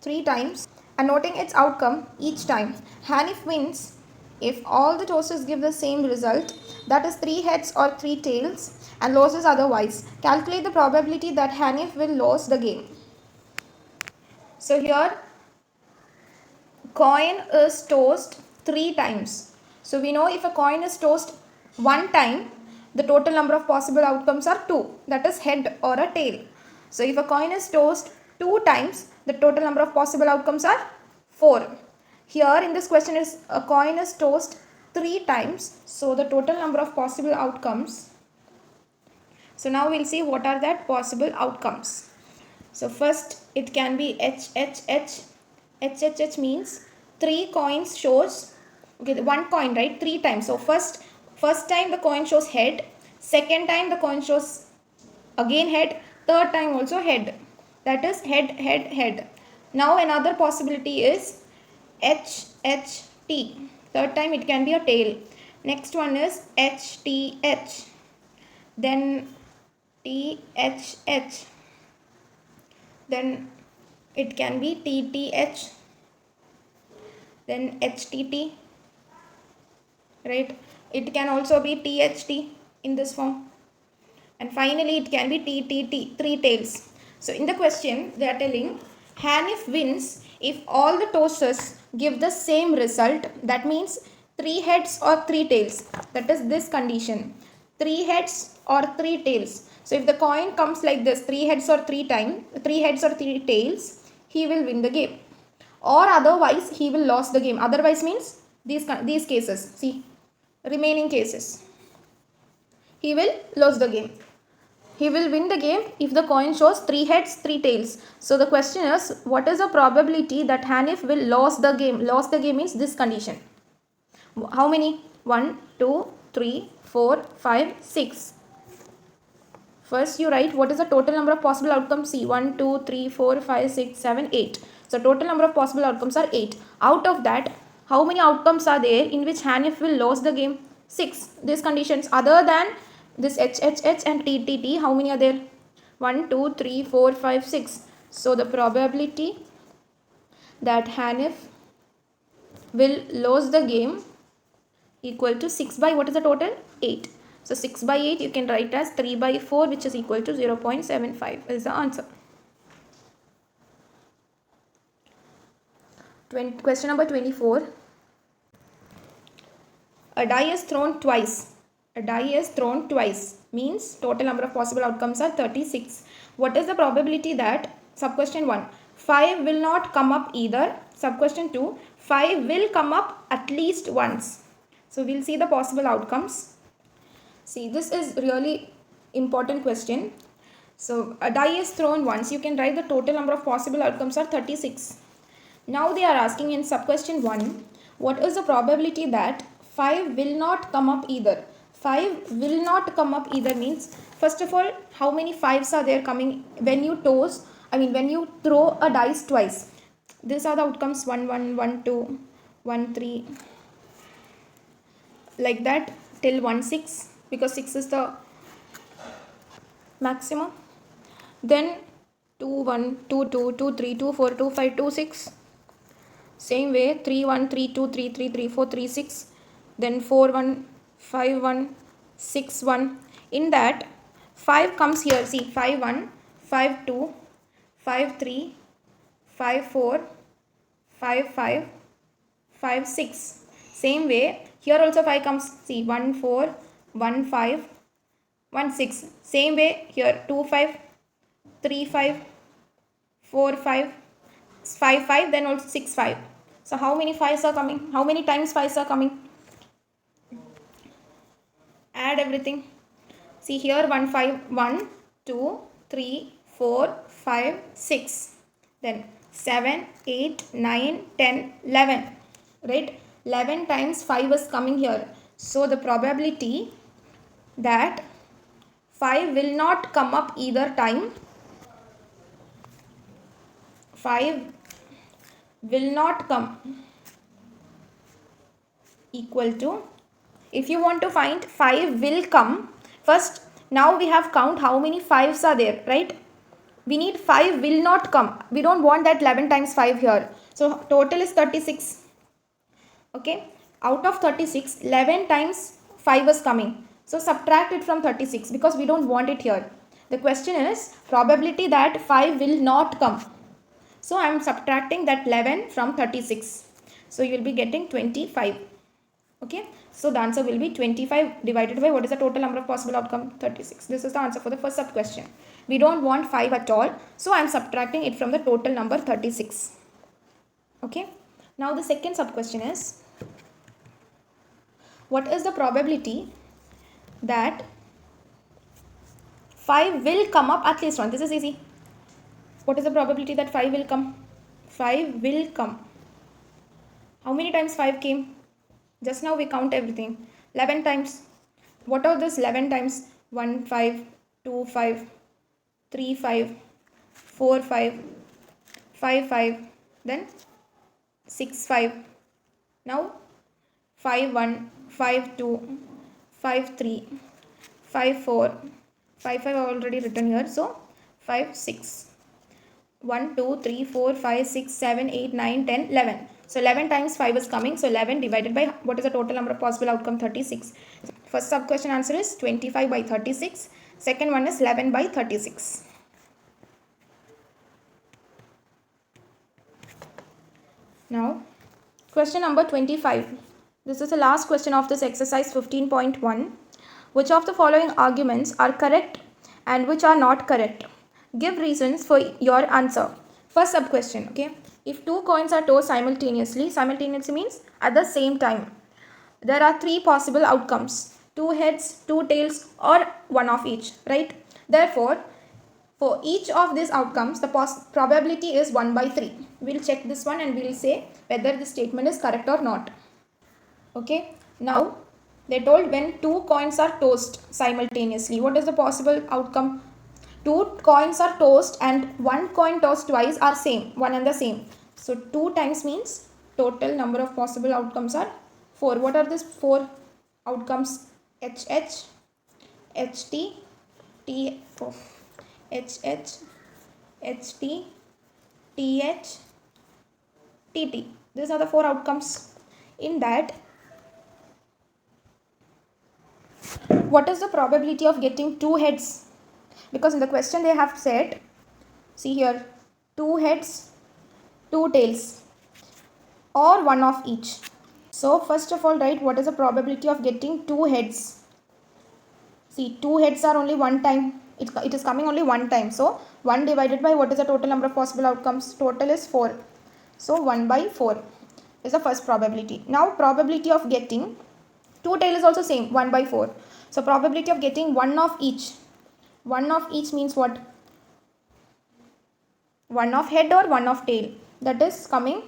3 times and noting its outcome each time. Hanif wins if all the tosses give the same result, that is 3 heads or 3 tails, and loses otherwise. Calculate the probability that Hanif will lose the game. So here coin is tossed 3 times. So we know if a coin is tossed 1 time, the total number of possible outcomes are 2, that is head or a tail. So if a coin is tossed 2 times, the total number of possible outcomes are 4. Here in this question is a coin is tossed 3 times, so the total number of possible outcomes. So now we'll see what are that possible outcomes. So first it can be HHH. HHH means 3 coins shows, okay, 1 coin, right, 3 times. So first time the coin shows head, second time the coin shows again head, third time also head, that is head, head, head. Now another possibility is HHT, third time it can be a tail. Next one is HTH, then THH, then it can be TTH, then HTT, right, it can also be THT in this form, and finally it can be TTT, 3 tails. So in the question they are telling Hanif wins if all the tosses give the same result, that means 3 heads or 3 tails, that is this condition, 3 heads or 3 tails. So if the coin comes like this, 3 heads or 3 tails, he will win the game, or otherwise he will lose the game. Otherwise means these cases, see, remaining cases, he will lose the game. He will win the game if the coin shows 3 heads, 3 tails. So the question is, what is the probability that Hanif will lose the game? Lose the game means this condition. How many? 1, 2, 3, 4, 5, 6. First you write what is the total number of possible outcomes. See, 1, 2, 3, 4, 5, 6, 7, 8. So total number of possible outcomes are 8. Out of that, how many outcomes are there in which Hanif will lose the game? 6. These conditions other than this H, H, H and T, T, T, how many are there? 1, 2, 3, 4, 5, 6. So the probability that Hanif will lose the game equal to 6 by what is the total? 8. So 6 by 8 you can write as 3 by 4, which is equal to 0.75 is the answer. Question number 24. A die is thrown twice. A die is thrown twice means total number of possible outcomes are 36. What is the probability that, sub question 1, 5 will not come up either. Sub question 2, 5 will come up at least once. So we'll see the possible outcomes. See, this is really important question. So a die is thrown once. You can write the total number of possible outcomes are 36. Now they are asking in sub question 1, what is the probability that 5 will not come up either? 5 will not come up either means, first of all, how many 5s are there coming when you when you throw a dice twice? These are the outcomes 1, 1, 1, 2, 1, 3, like that till 1, 6, because 6 is the maximum. Then 2, 1, 2, 2, 2, 3, 2, 4, 2, 5, 2, 6. Same way 3, 1, 3, 2, 3, 3, 3, 4, 3, 6. Then 4, 1, 5, 1, 6, 1. In that 5 comes here. See, 5, 1, 5, 2, 5, 3, 5, 4, 5, 5, 5, 6. Same way here also 5 comes. See, 1, 4, 1, 5, 1, 6. Same way here 2, 5, 3, 5, 4, 5, 5, 5, then also 6, 5. So how many 5s are coming? How many times 5s are coming? Add everything. See here 1, 5, 1, 2, 3, 4, 5, 6. Then 7, 8, 9, 10, 11. Right? 11 times 5 is coming here. So the probability that 5 will not come up either time. 5 will not come equal to, if you want to find 5 will come, first now we have count how many 5s are there, right? We need 5 will not come. We don't want that 11 times 5 here. So total is 36. Okay. Out of 36, 11 times 5 is coming. So subtract it from 36 because we don't want it here. The question is probability that 5 will not come. So I am subtracting that 11 from 36. So you will be getting 25. Okay. So the answer will be 25 divided by what is the total number of possible outcome? 36. This is the answer for the first sub question. We don't want 5 at all. So I am subtracting it from the total number 36. Okay. Now the second sub question is, what is the probability that 5 will come up at least once? This is easy. What is the probability that 5 will come? 5 will come. How many times 5 came? Just now we count everything. 11 times. What are those 11 times? 1, 5, 2, 5, 3, 5, 4, 5, 5, 5, then 6, 5. Now 5, 1, 5, 2, 5, 3, 5, 4, 5, 5 are already written here. So 5, 6. 1, 2, 3, 4, 5, 6, 7, 8, 9, 10, 11. So 11 times 5 is coming. So 11 divided by what is the total number of possible outcome? 36. First sub question answer is 25 by 36. Second one is 11 by 36. Now question number 25. This is the last question of this exercise 15.1. Which of the following arguments are correct and which are not correct? Give reasons for your answer. First sub question, okay. If two coins are tossed simultaneously means at the same time, there are three possible outcomes: 2 heads, 2 tails, or 1 of each, right? Therefore, for each of these outcomes, the probability is 1 by 3. We'll check this one and we'll say whether the statement is correct or not. Okay. Now, They told when two coins are tossed simultaneously, what is the possible outcome? Two coins are tossed and one coin tossed twice are same, one and the same. So 2 times means total number of possible outcomes are 4. What are these 4 outcomes? HH, HT, T, oh, HH, HT, TH, TT. These are the 4 outcomes. In that, what is the probability of getting 2 heads? Because in the question they have said, see here, 2 heads, 2 tails, or 1 of each. So first of all, write what is the probability of getting 2 heads. See, 2 heads are only one time. It is coming only one time. So 1 divided by what is the total number of possible outcomes? Total is 4. So 1 by 4 is the first probability. Now probability of getting 2 tail is also same, 1 by 4. So probability of getting 1 of each. 1 of each means what? 1 of head or 1 of tail. That is coming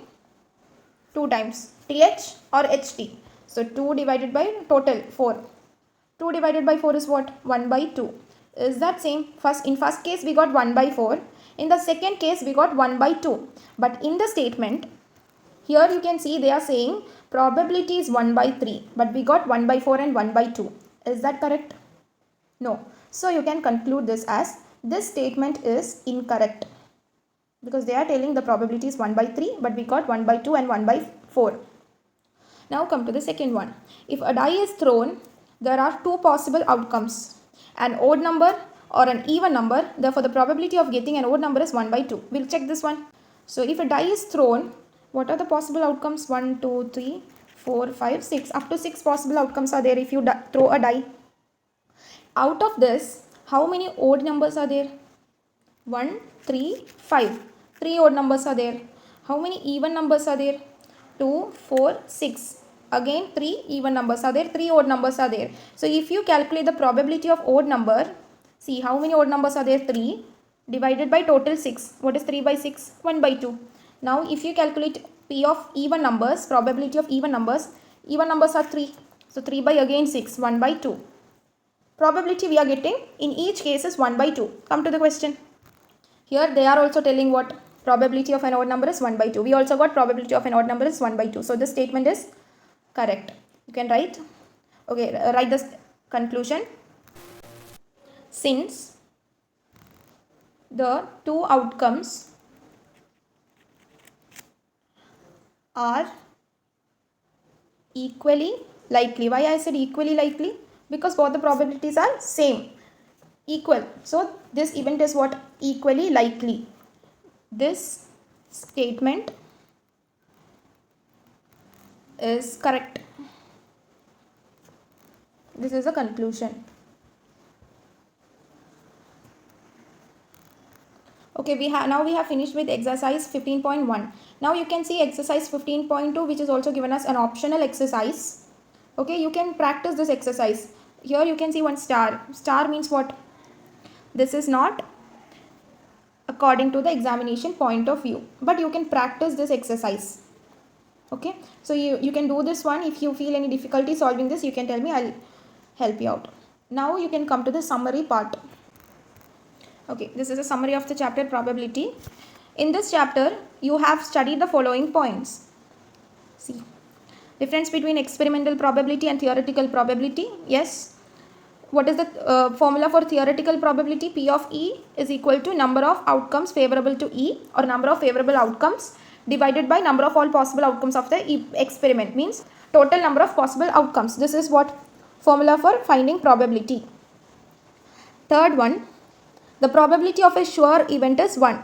2 times. TH or HT. So 2 divided by total 4. 2 divided by 4 is what? 1 by 2. Is that same? In first case we got 1 by 4. In the second case we got 1 by 2. But in the statement, here you can see they are saying probability is 1 by 3. But we got 1 by 4 and 1 by 2. Is that correct? No. So you can conclude this as this statement is incorrect. Because they are telling the probability is 1 by 3. But we got 1 by 2 and 1 by 4. Now come to the second one. If a die is thrown, there are 2 possible outcomes. An odd number or an even number. Therefore, the probability of getting an odd number is 1 by 2. We'll check this one. So, if a die is thrown, what are the possible outcomes? 1, 2, 3, 4, 5, 6. Up to 6 possible outcomes are there if you throw a die. Out of this, how many odd numbers are there? 1, 3, 5. 3 odd numbers are there. How many even numbers are there? 2, 4, 6. Again 3 even numbers are there, 3 odd numbers are there. So if you calculate the probability of odd number, see how many odd numbers are there? 3 divided by total 6. What is 3 by 6? 1 by 2. Now if you calculate P of even numbers, probability of even numbers are 3. So 3 by again 6, 1 by 2. Probability we are getting in each case is 1 by 2. Come to the question. Here they are also telling what? Probability of an odd number is 1 by 2. We also got probability of an odd number is 1 by 2. So this statement is correct. You can write. Okay, write this conclusion. Since the 2 outcomes are equally likely. Why I said equally likely? Because both the probabilities are same, equal. So this event is what? Equally likely. This statement is correct. This is a conclusion. Okay, now we have finished with exercise 15.1. Now you can see exercise 15.2, which is also given as an optional exercise. Okay, you can practice this exercise. Here you can see one star. Star means what? This is not according to the examination point of view, but you can practice this exercise. Okay, so you can do this one. If you feel any difficulty solving this, you can tell me, I'll help you out. Now you can come to the summary part. Okay, this is a summary of the chapter probability. In this chapter, you have studied the following points. See, difference between experimental probability and theoretical probability. Yes. What is the formula for theoretical probability? P of E is equal to number of outcomes favorable to E, or number of favorable outcomes divided by number of all possible outcomes of the experiment, means total number of possible outcomes. This is what formula for finding probability. Third one, the probability of a sure event is 1.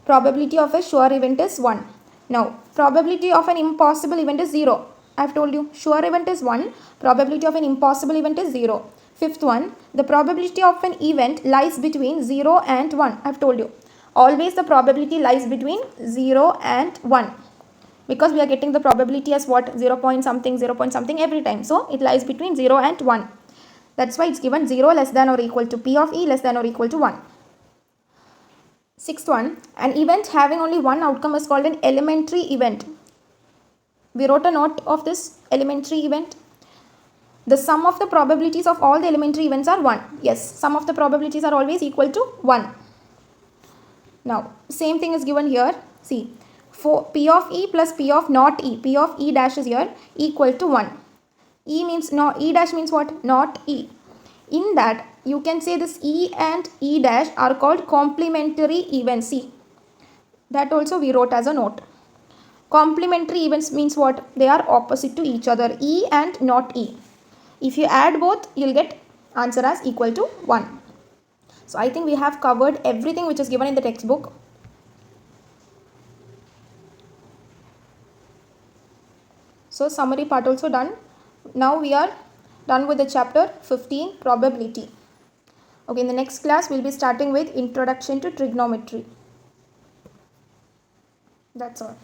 Probability of a sure event is 1. Now, probability of an impossible event is 0. I have told you, sure event is 1, probability of an impossible event is 0. Fifth one, the probability of an event lies between 0 and 1. I have told you, always the probability lies between 0 and 1. Because we are getting the probability as what? 0 point something every time. So, it lies between 0 and 1. That's why it's given 0 less than or equal to P of E less than or equal to 1. Sixth one, an event having only one outcome is called an elementary event. We wrote a note of this elementary event. The sum of the probabilities of all the elementary events are 1. Yes, sum of the probabilities are always equal to 1. Now, same thing is given here. See, for P of E plus P of not E, P of E dash is here equal to 1. E means not, E dash means what? Not E. In that, you can say this E and E dash are called complementary events. See, that also we wrote as a note. Complementary events means what? They are opposite to each other, E and not E. If you add both, you'll get answer as equal to 1. So I think we have covered everything which is given in the textbook. So summary part also done. Now we are done with the chapter 15, probability. Okay, in the next class we'll be starting with introduction to trigonometry. That's all.